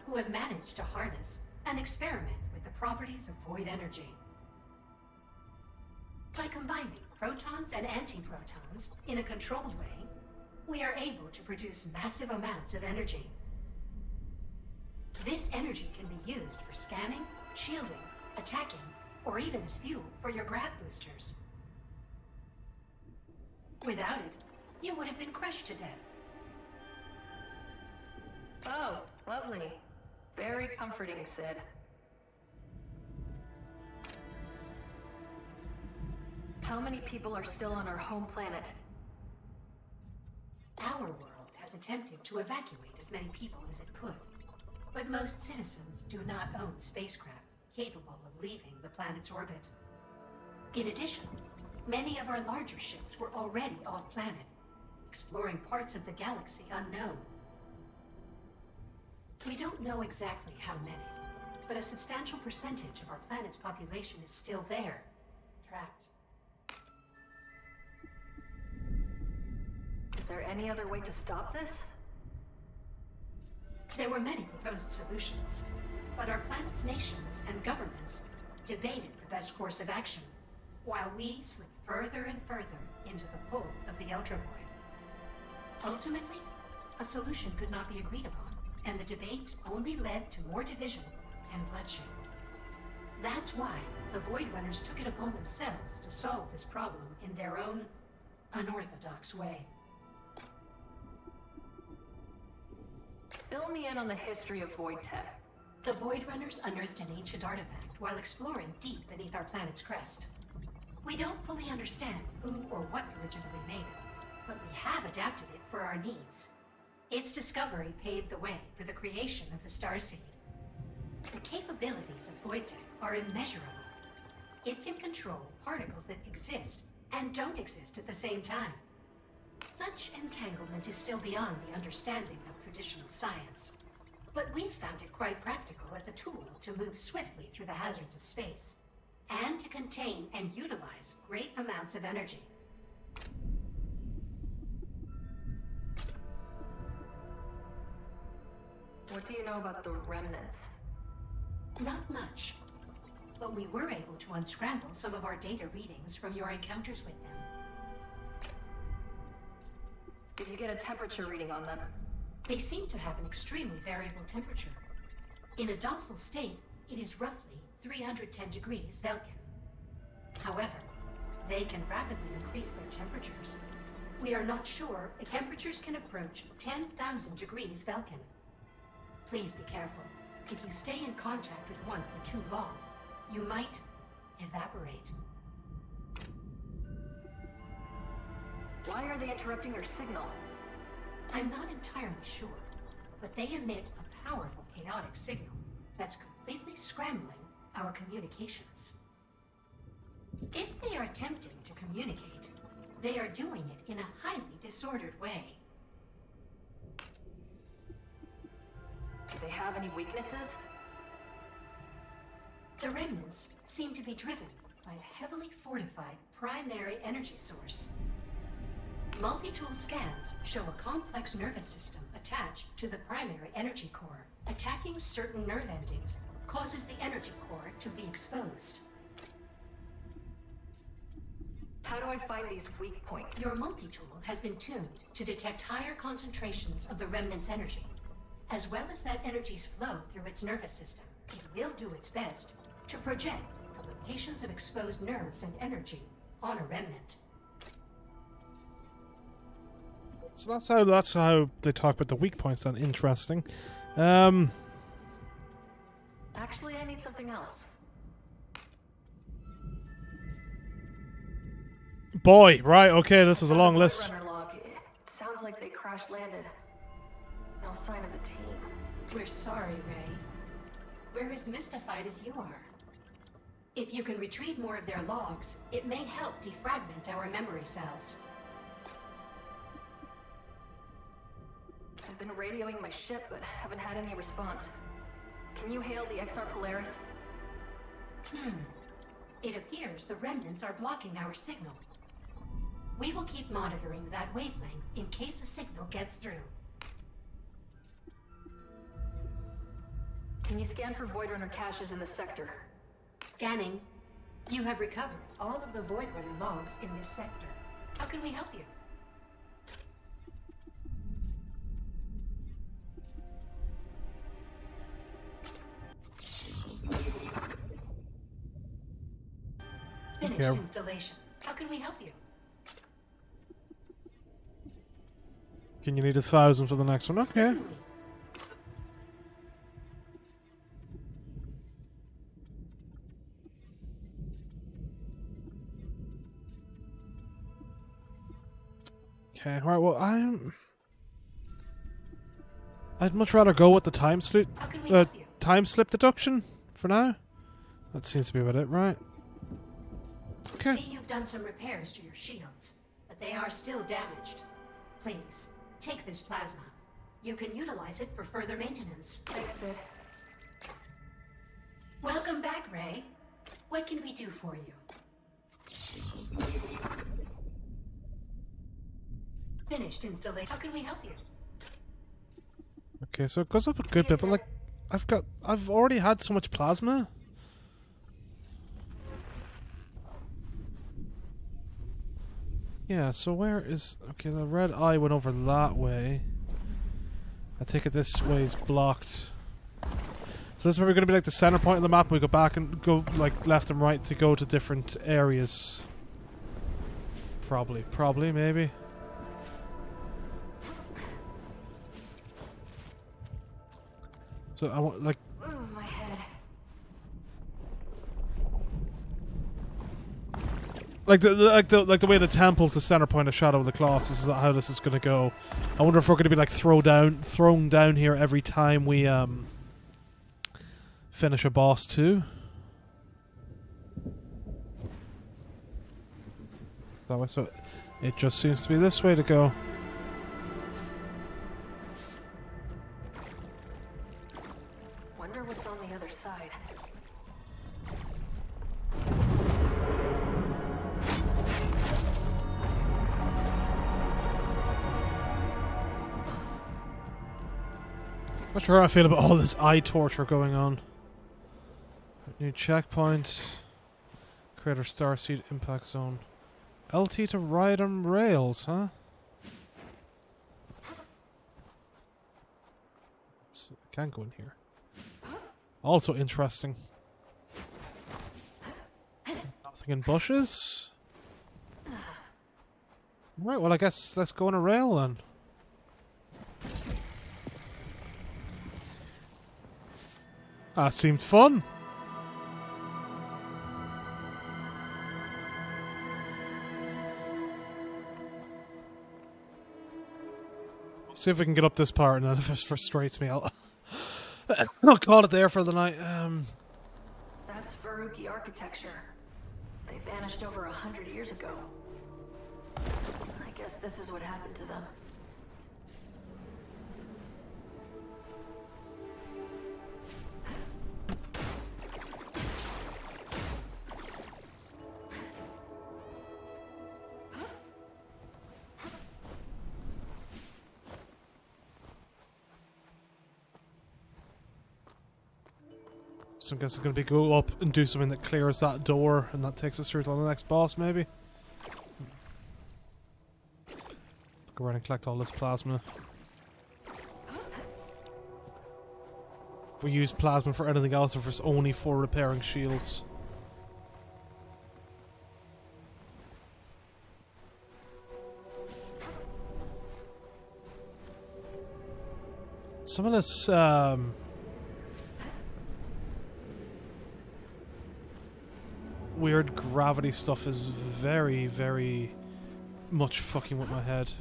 Speaker 4: who have managed to harness and experiment with the properties of void energy. By combining protons and antiprotons in a controlled way, we are able to produce massive amounts of energy. This energy can be used for scanning, shielding, attacking, or even as fuel for your grav boosters. Without it, you would have been crushed to death.
Speaker 3: Oh, lovely. Very comforting, Sid. How many people are still on our home planet?
Speaker 4: Our world has attempted to evacuate as many people as it could, but most citizens do not own spacecraft capable of leaving the planet's orbit. In addition, many of our larger ships were already off-planet, exploring parts of the galaxy unknown. We don't know exactly how many, but a substantial percentage of our planet's population is still there, trapped.
Speaker 3: Is there any other way to stop this?
Speaker 4: There were many proposed solutions, but our planet's nations and governments debated the best course of action, while we slip further and further into the pull of the Ultravoid. Ultimately, a solution could not be agreed upon, and the debate only led to more division and bloodshed. That's why the Void Runners took it upon themselves to solve this problem in their own unorthodox way.
Speaker 3: Fill me in on the history of void tech.
Speaker 4: The Void Runners unearthed an ancient artifact while exploring deep beneath our planet's crest. We don't fully understand who or what originally made it, but we have adapted it for our needs. Its discovery paved the way for the creation of the Starseed. The capabilities of void tech are immeasurable. It can control particles that exist and don't exist at the same time. Such entanglement is still beyond the understanding of traditional science. But we've found it quite practical as a tool to move swiftly through the hazards of space, and to contain and utilize great amounts of energy.
Speaker 3: What do you know about the remnants?
Speaker 4: Not much. but we were able to unscramble some of our data readings from your encounters with them.
Speaker 3: Did you get a temperature reading on them?
Speaker 4: They seem to have an extremely variable temperature. In a docile state, it is roughly 310 degrees Velkin. However, they can rapidly increase their temperatures. We are not sure if temperatures can approach 10,000 degrees Velkin. Please be careful. If you stay in contact with one for too long, you might evaporate.
Speaker 3: Why are they interrupting your signal?
Speaker 4: I'm not entirely sure, but they emit a powerful chaotic signal that's completely scrambling our communications. If they are attempting to communicate, they are doing it in a highly disordered way.
Speaker 3: Do they have any weaknesses?
Speaker 4: The remnants seem to be driven by a heavily fortified primary energy source. Multi-tool scans show a complex nervous system attached to the primary energy core. Attacking certain nerve endings causes the energy core to be exposed.
Speaker 3: How do I find these weak points?
Speaker 4: Your multi-tool has been tuned to detect higher concentrations of the remnant's energy, as well as that energy's flow through its nervous system. It will do its best to project the locations of exposed nerves and energy on a remnant.
Speaker 1: So that's how they talk about the weak points then. Interesting.
Speaker 3: Actually, I need something else.
Speaker 1: Boy, right, okay, this is a long list.
Speaker 3: Runner log. It sounds like they crash landed. No sign of the team.
Speaker 4: We're sorry, Ray. We're as mystified as you are. If you can retrieve more of their logs, it may help defragment our memory cells.
Speaker 3: I've been radioing my ship, but haven't had any response. Can you hail the XR Polaris?
Speaker 4: It appears the remnants are blocking our signal. We will keep monitoring that wavelength in case a signal gets through.
Speaker 3: Can you scan for Void Runner caches in the sector?
Speaker 4: Scanning. You have recovered all of the Void Runner logs in this sector. How can we help you? Finished installation. How can we help you?
Speaker 1: Can you need 1,000 for the next one? Okay.
Speaker 4: Certainly.
Speaker 1: Okay, alright, well, I'd much rather go with the time slip,
Speaker 4: How can we help you?
Speaker 1: time slip deduction for now. That seems to be about it, right? Okay.
Speaker 4: See, you've done some repairs to your shields, but they are still damaged. Please, take this plasma. You can utilize it for further maintenance.
Speaker 3: Thanks, Sid.
Speaker 4: Welcome back, Ray. What can we do for you? Finished installation. How can we help you?
Speaker 1: Okay, so it goes up a good bit, but like, I've already had so much plasma. Yeah, so where is... Okay, the red eye went over that way. I take it this way is blocked. So this is probably going to be like the center point of the map. We go back and go like left and right to go to different areas. Probably, maybe. So I want like...
Speaker 3: Ooh, my head.
Speaker 1: Like the way the temple's the center point of Shadow of the Colossus, is how this is gonna go. I wonder if we're gonna be like thrown down here every time we finish a boss too. That way, so it just seems to be this way to go.
Speaker 3: Wonder what's on the other side.
Speaker 1: Not sure how I feel about all this eye torture going on. New checkpoint. Crater starseed impact zone. LT to ride on rails, huh? So I can't go in here. Also interesting. Nothing in bushes. Right, well I guess let's go on a rail then. That seemed fun. See if we can get up this part, and then if it frustrates me, I'll call it there for the night.
Speaker 3: That's Veruki architecture. They vanished over 100 years ago. I guess this is what happened to them.
Speaker 1: So I guess it's going to be go up and do something that clears that door, and that takes us through to the next boss, maybe. Go around and collect all this plasma. If we use plasma for anything else, if it's only for repairing shields. Some of this, weird gravity stuff is very, very much fucking with my head.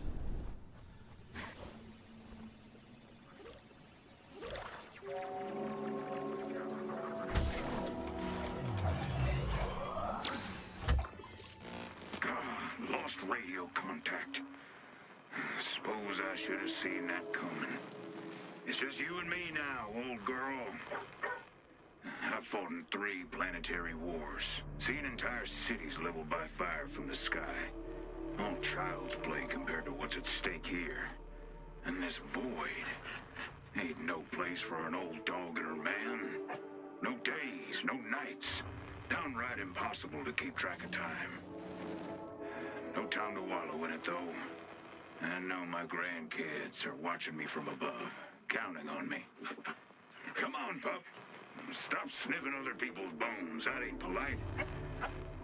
Speaker 5: Lost radio contact. Suppose I should have seen that coming. It's just you and me now, old girl. I've fought in 3 planetary wars, seen entire cities leveled by fire from the sky. All child's play compared to what's at stake here. And this void ain't no place for an old dog and her man. No days, no nights. Downright impossible to keep track of time. No time to wallow in it, though. I know my grandkids are watching me from above, counting on me. Come on, pup. Stop sniffing other people's bones. That ain't polite.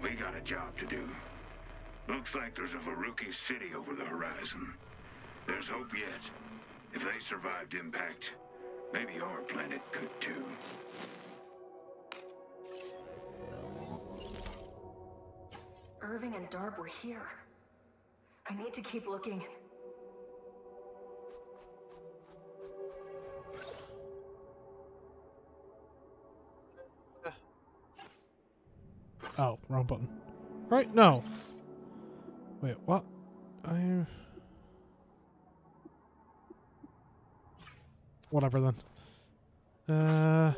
Speaker 5: We got a job to do. Looks like there's a Veruki city over the horizon. There's hope yet. If they survived impact, maybe our planet could too.
Speaker 3: Irving and Darb were here. I need to keep looking.
Speaker 1: Oh, wrong button. Right, no. Wait, what? Whatever then. I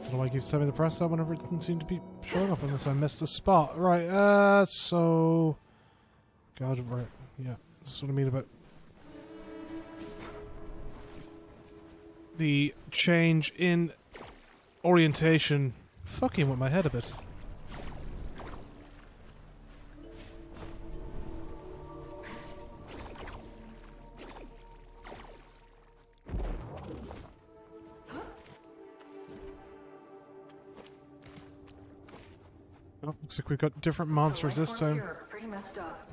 Speaker 1: don't know why I keep telling me to press that whenever it didn't seem to be showing up unless I missed a spot. Right, so... God, right, yeah. That's what I mean about... the change in orientation fucking with my head a bit. Oh, looks like we've got different monsters this time.
Speaker 3: Here are pretty messed up.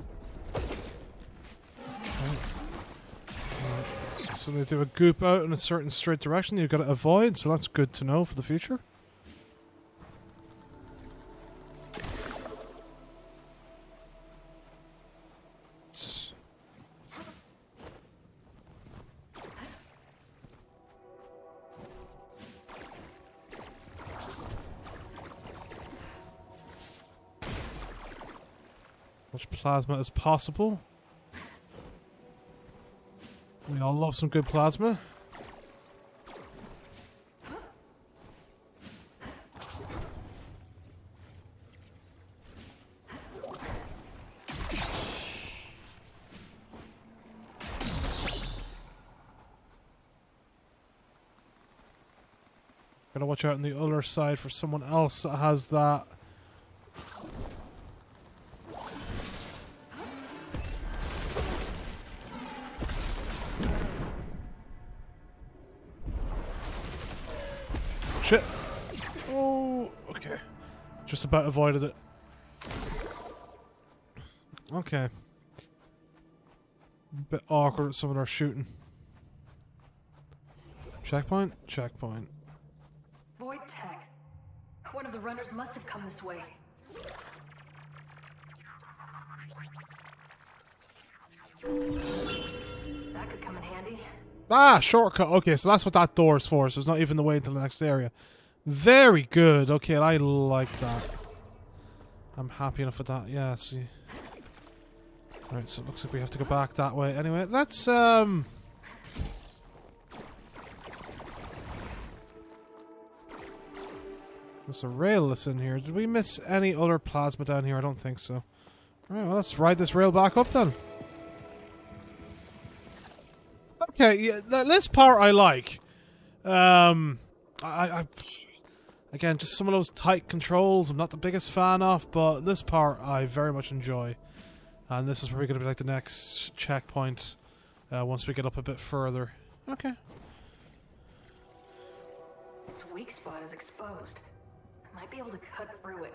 Speaker 1: So they do a goop out in a certain straight direction you've got to avoid, so that's good to know for the future. Much plasma as possible. We all love some good plasma. Gotta watch out on the other side for someone else that has that. Shit. Oh, okay. Just about avoided it. Okay. Bit awkward at some of our shooting. Checkpoint? Checkpoint.
Speaker 3: Void tech. One of the runners must have come this way. That could come in handy.
Speaker 1: Ah, shortcut. Okay, so that's what that door's for. So it's not even the way into the next area. Very good. Okay, I like that. I'm happy enough with that. Yeah, see. Right, so it looks like we have to go back that way. Anyway, let's there's a rail that's in here. Did we miss any other plasma down here? I don't think so. Alright, well, let's ride this rail back up then. Okay, yeah, this part I like. I again, just some of those tight controls I'm not the biggest fan of, but this part I very much enjoy. And this is probably going to be like the next checkpoint once we get up a bit further. Okay.
Speaker 3: Its weak spot is exposed. I might be able to cut through it.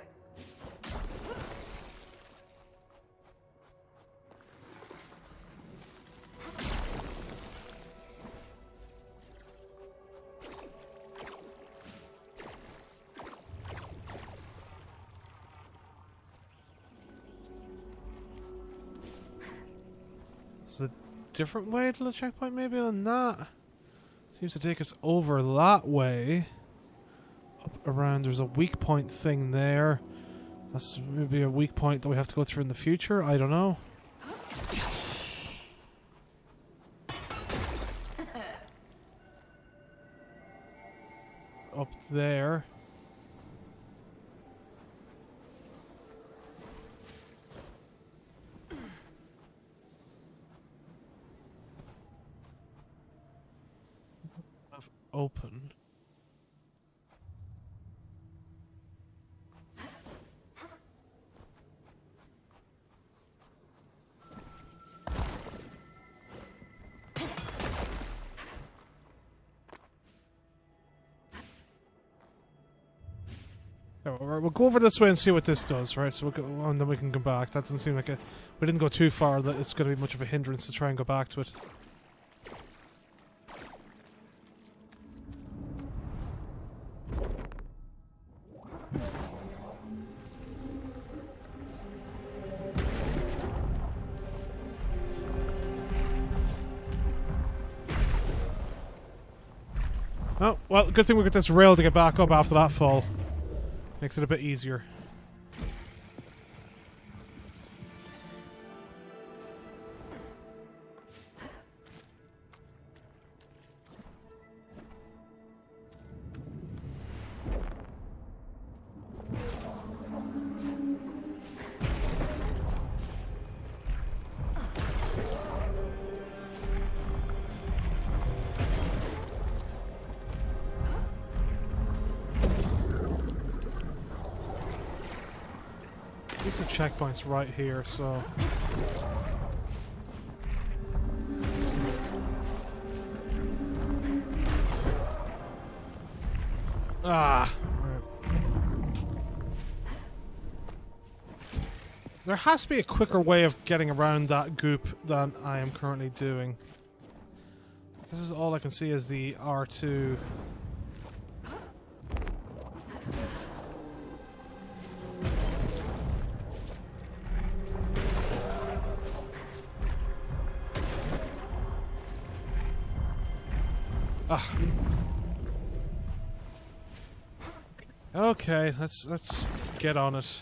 Speaker 1: It's a different way to the checkpoint maybe than that. Seems to take us over that way. Up around, there's a weak point thing there. That's maybe a weak point that we have to go through in the future. I don't know. Up there. Open. We'll go over this way and see what this does, right? So we'll go, and then we can come back. That doesn't seem like a... We didn't go too far that it's going to be much of a hindrance to try and go back to it. Oh, well, good thing we got this rail to get back up after that fall. Makes it a bit easier. These are checkpoints right here, so... Ah! Right. There has to be a quicker way of getting around that goop than I am currently doing. This is all I can see is the R2. Ah. Okay, let's get on it.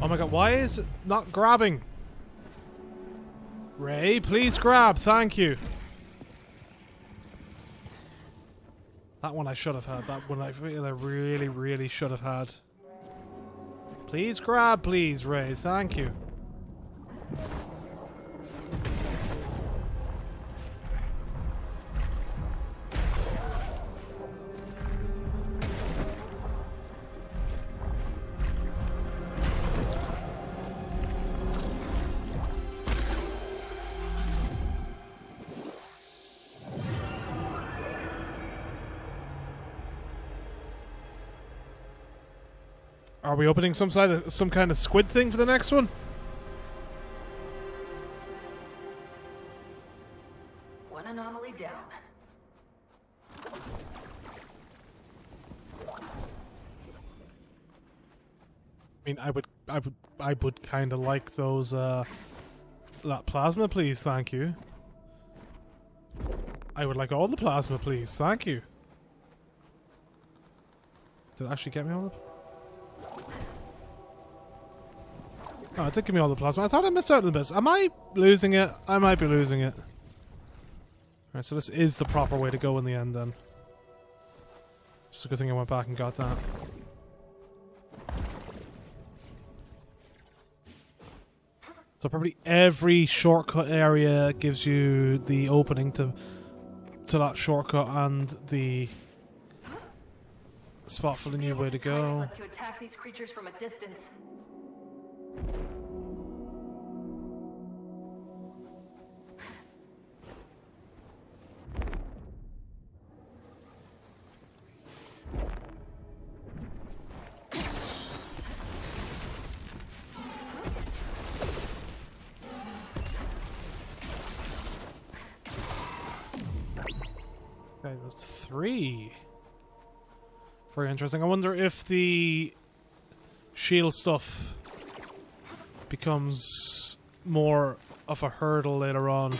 Speaker 1: Oh my god, why is it not grabbing? Ray, please grab. Thank you. That one I should have had. That one I feel I really, really should have had. Please grab, please, Ray. Thank you. Are we opening some kind of squid thing for the next one?
Speaker 2: One anomaly down.
Speaker 1: I mean, I would kind of like those that plasma, please. Thank you. I would like all the plasma, please. Thank you. Did it actually get me all the? Oh, it did give me all the plasma. I thought I missed out on the bits. Am I losing it? I might be losing it. Alright, so this is the proper way to go in the end then. It's just a good thing I went back and got that. So probably every shortcut area gives you the opening to that shortcut and the spot for the new way to go.
Speaker 3: To attack these creatures from a distance.
Speaker 1: Okay, that's 3. Very interesting. I wonder if the shield stuff becomes more of a hurdle later on.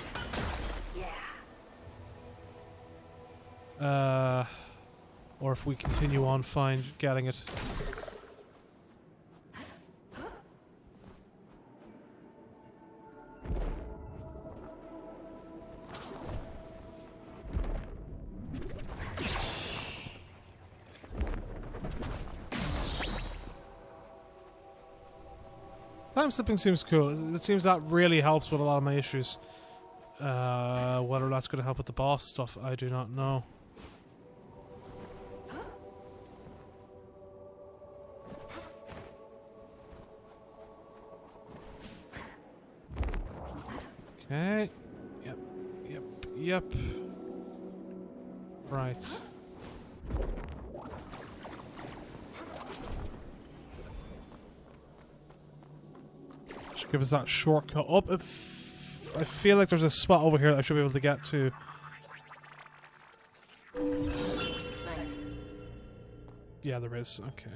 Speaker 1: Or if we continue on getting it. Time slipping seems cool. It seems that really helps with a lot of my issues. Whether that's going to help with the boss stuff, I do not know. Okay. Yep. Right. Should give us that shortcut up. If I feel like there's a spot over here that I should be able to get to.
Speaker 3: Nice.
Speaker 1: Yeah, there is. Okay.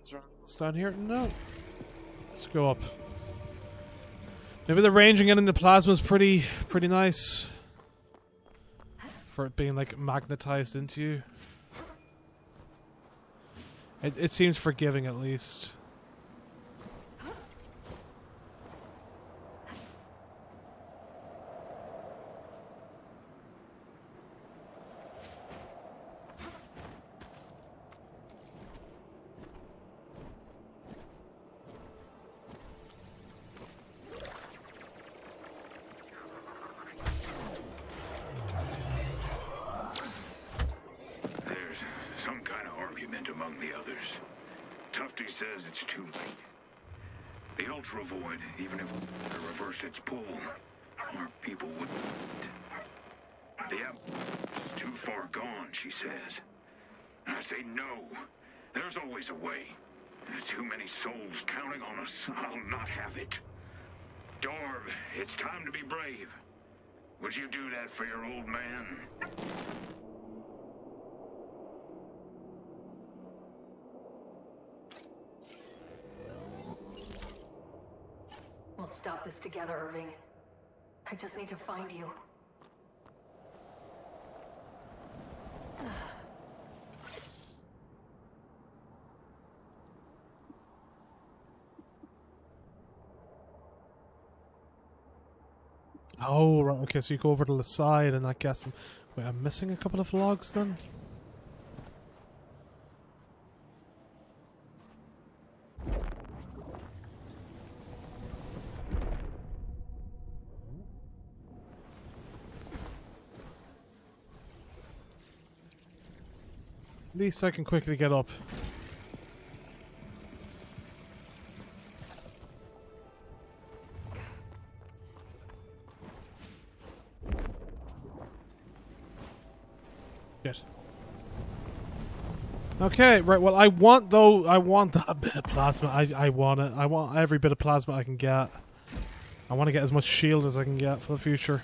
Speaker 1: Is there anything else down here? No. Let's go up. Maybe the ranging in the plasma is pretty nice. For it being like magnetized into you. It seems forgiving at least.
Speaker 5: Says it's too late. The Ultra Void, even if it reversed its pull, our people wouldn't. The app is too far gone, she says. And I say no. There's always a way. There's too many souls counting on us. I'll not have it. Dorb, it's time to be brave. Would you do that for your old man?
Speaker 3: We'll stop this together, Irving. I just need to find you.
Speaker 1: Oh, right. Okay, so you go over to the side and that gets them. Wait, I'm missing a couple of logs then? At least I can quickly get up. Shit. Okay, right, well I want that bit of plasma. I want it. I want every bit of plasma I can get. I want to get as much shield as I can get for the future.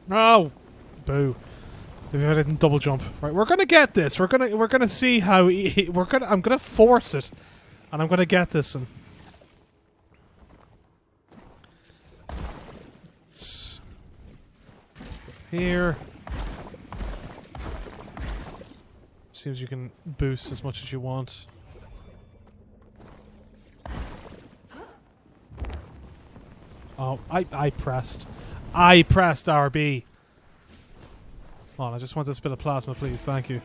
Speaker 1: Oh, boo! Maybe I didn't double jump. Right, we're gonna get this. We're gonna see how I'm gonna force it, and I'm gonna get this. And here, seems you can boost as much as you want. Oh, I pressed RB. Come on, I just want this bit of plasma, please. Thank you.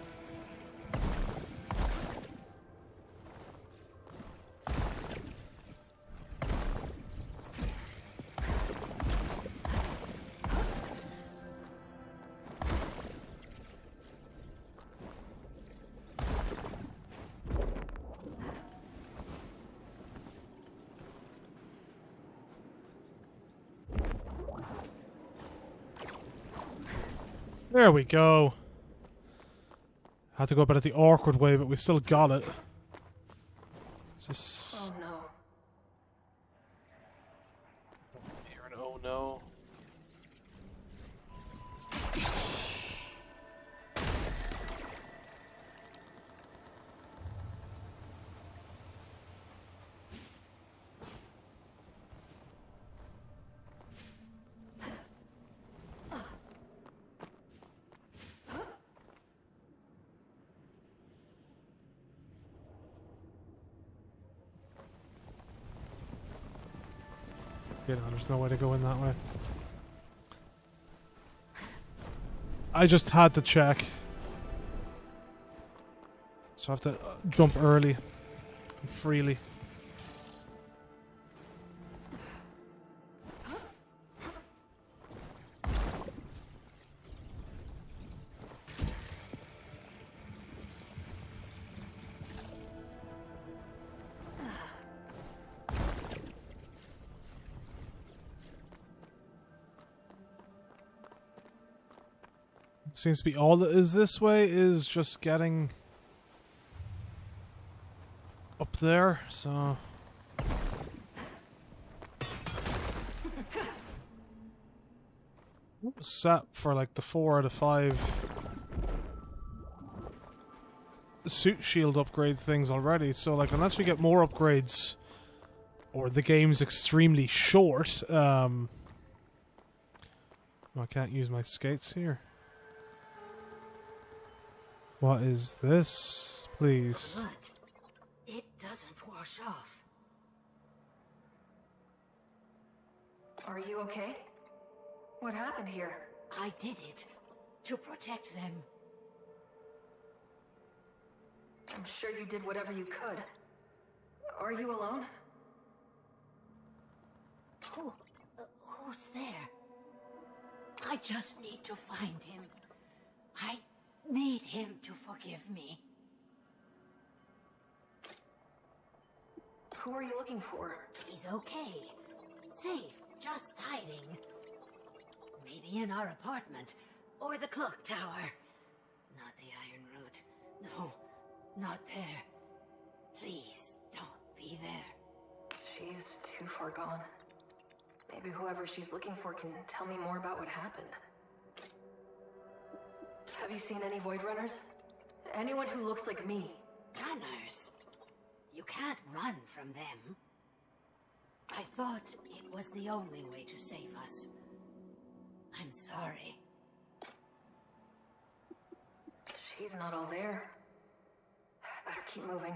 Speaker 1: There we go. Had to go about it the awkward way, but we still got it. Is this...
Speaker 3: Oh no.
Speaker 1: Here and oh no. You know, there's no way to go in that way. I just had to check. So I have to jump early and freely. Seems to be all that is this way is just getting up there, so set for like the 4 out of 5 suit shield upgrade things already, so like unless we get more upgrades or the game's extremely short, I can't use my skates here. What is this, please?
Speaker 4: But it doesn't wash off.
Speaker 3: Are you okay? What happened here?
Speaker 4: I did it to protect them.
Speaker 3: I'm sure you did whatever you could. Are you alone?
Speaker 4: Who's there? I just need to find him. I need him to forgive me.
Speaker 3: Who are you looking for?
Speaker 4: He's okay. Safe, just hiding. Maybe in our apartment, or the clock tower. Not the Iron Root. No, not there. Please, don't be there.
Speaker 3: She's too far gone. Maybe whoever she's looking for can tell me more about what happened. Have you seen any Void Runners? Anyone who looks like me?
Speaker 4: Runners? You can't run from them. I thought it was the only way to save us. I'm sorry.
Speaker 3: She's not all there. Better keep moving.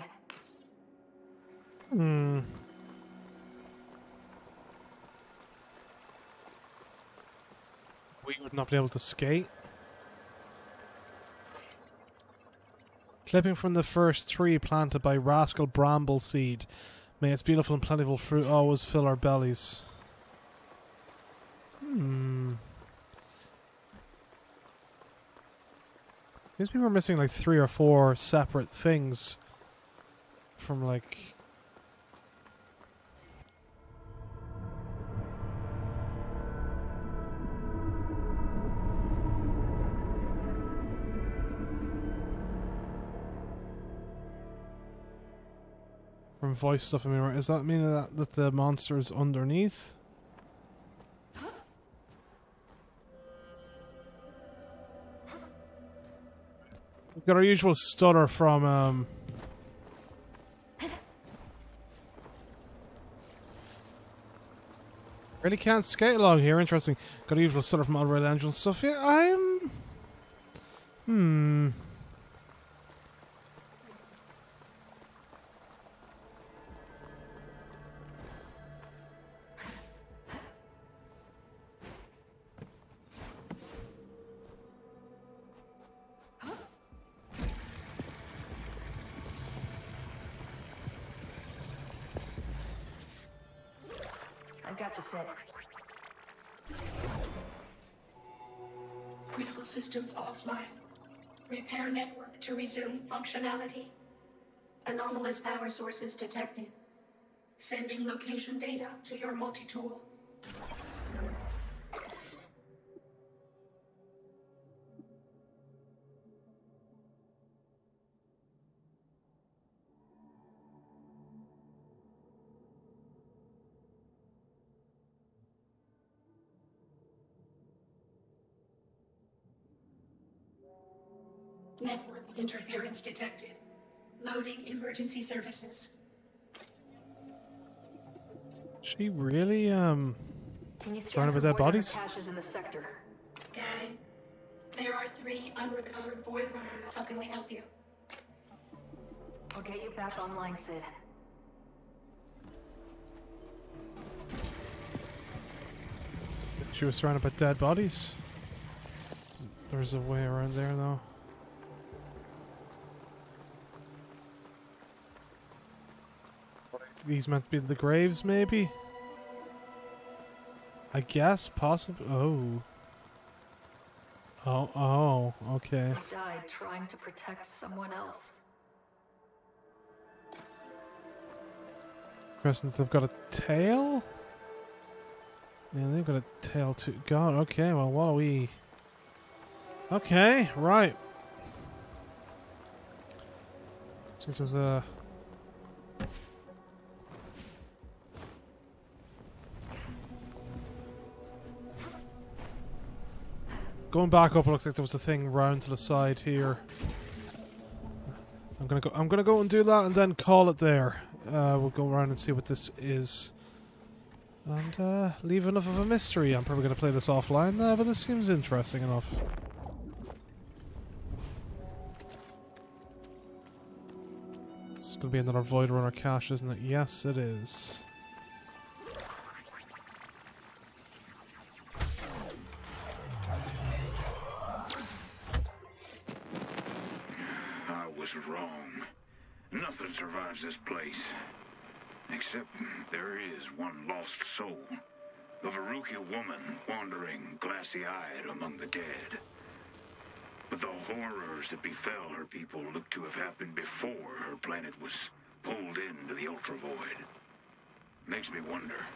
Speaker 1: We would not be able to skate. Clipping from the first tree planted by Rascal Bramble Seed. May its beautiful and plentiful fruit always fill our bellies. Seems we were missing like 3 or 4 separate things from like... from voice stuff. I mean, does that mean that the monster is underneath? We've got our usual stutter from really can't skate along here. Interesting. Got a usual stutter from Unreal Engine stuff. Yeah,
Speaker 3: I've got you, Sid.
Speaker 4: Critical systems offline. Repair network to resume functionality. Anomalous power sources detected. Sending location data to your multi-tool. Network interference detected. Loading emergency services.
Speaker 1: she really
Speaker 3: Can you
Speaker 1: trying
Speaker 3: scan
Speaker 1: with
Speaker 3: for
Speaker 1: their
Speaker 3: void runner
Speaker 1: bodies?
Speaker 3: caches in the sector?
Speaker 4: Scanning. There are 3 unrecovered void runners. How can we help you?
Speaker 3: I'll get you back online, Sid.
Speaker 1: She was surrounded by dead bodies. There's a way around there though. These meant to be the graves, maybe? I guess, possibly. Oh. Oh, okay.
Speaker 3: He died trying to protect someone else.
Speaker 1: Crescent, they've got a tail? Yeah, they've got a tail too. God, okay, well, what are we... Okay, right. Since there's a... Going back up, it looks like there was a thing round to the side here. I'm gonna go and do that and then call it there. We'll go around and see what this is. And leave enough of a mystery. I'm probably gonna play this offline there, but this seems interesting enough. It's gonna be another Void Runner cache, isn't it? Yes, it is.
Speaker 5: I was wrong. Nothing survives this place. Except there is one lost soul. A Veruca woman wandering glassy-eyed among the dead. But the horrors that befell her people look to have happened before her planet was pulled into the Ultravoid. Makes me wonder,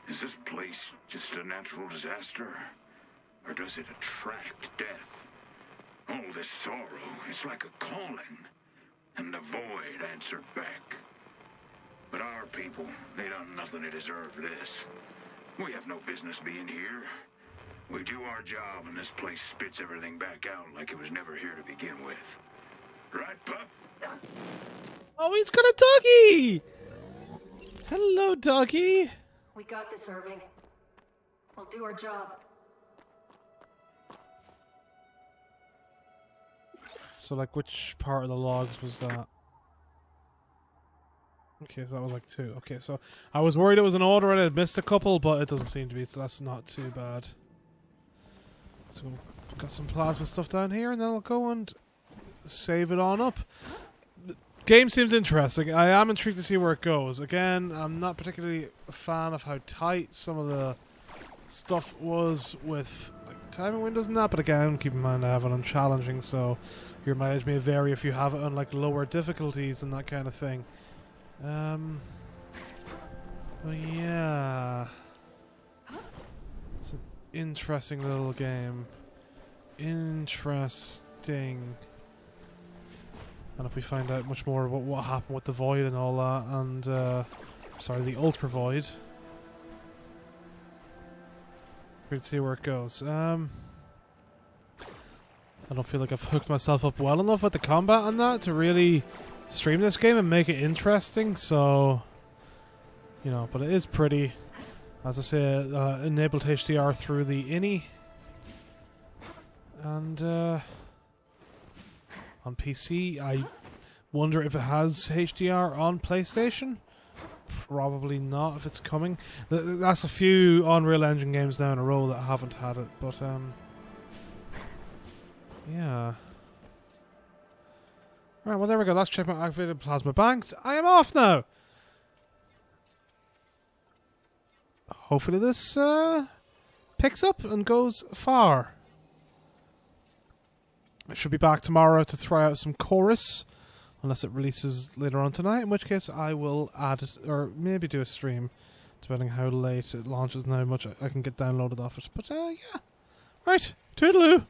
Speaker 5: is this place just a natural disaster? Or does it attract death? Oh, this sorrow, it's like a calling. And the void answered back. But our people, they done nothing to deserve this. We have no business being here. We do our job and this place spits everything back out like it was never here to begin with. Right, pup?
Speaker 1: Oh, he's got a doggy! Hello, doggy.
Speaker 3: We got this, Irving. We'll do our job.
Speaker 1: So, like, which part of the logs was that? Okay, so that was like 2. Okay, so I was worried it was an order and I'd missed a couple, but it doesn't seem to be, so that's not too bad. So, got some plasma stuff down here, and then I'll go and save it on up. The game seems interesting. I am intrigued to see where it goes. Again, I'm not particularly a fan of how tight some of the stuff was with like timing windows and that, but again, keep in mind I have it on challenging, so your mileage may vary if you have it on like lower difficulties and that kind of thing. Well, yeah, it's an interesting little game. Interesting. And if we find out much more about what happened with the void and all that, and sorry, the ultra void, we'd see where it goes. I don't feel like I've hooked myself up well enough with the combat and that to really stream this game and make it interesting, so you know, but it is pretty. As I say, enabled HDR through the innie, and on PC I wonder if it has HDR on PlayStation. Probably not if it's coming. That's a few Unreal Engine games now in a row that haven't had it, but yeah. Right, well there we go. That's checkpoint activated, plasma banked. I am off now. Hopefully this picks up and goes far. I should be back tomorrow to try out some chorus, unless it releases later on tonight, in which case I will add it, or maybe do a stream, depending how late it launches and how much I can get downloaded off it. But yeah. Right, toodaloo.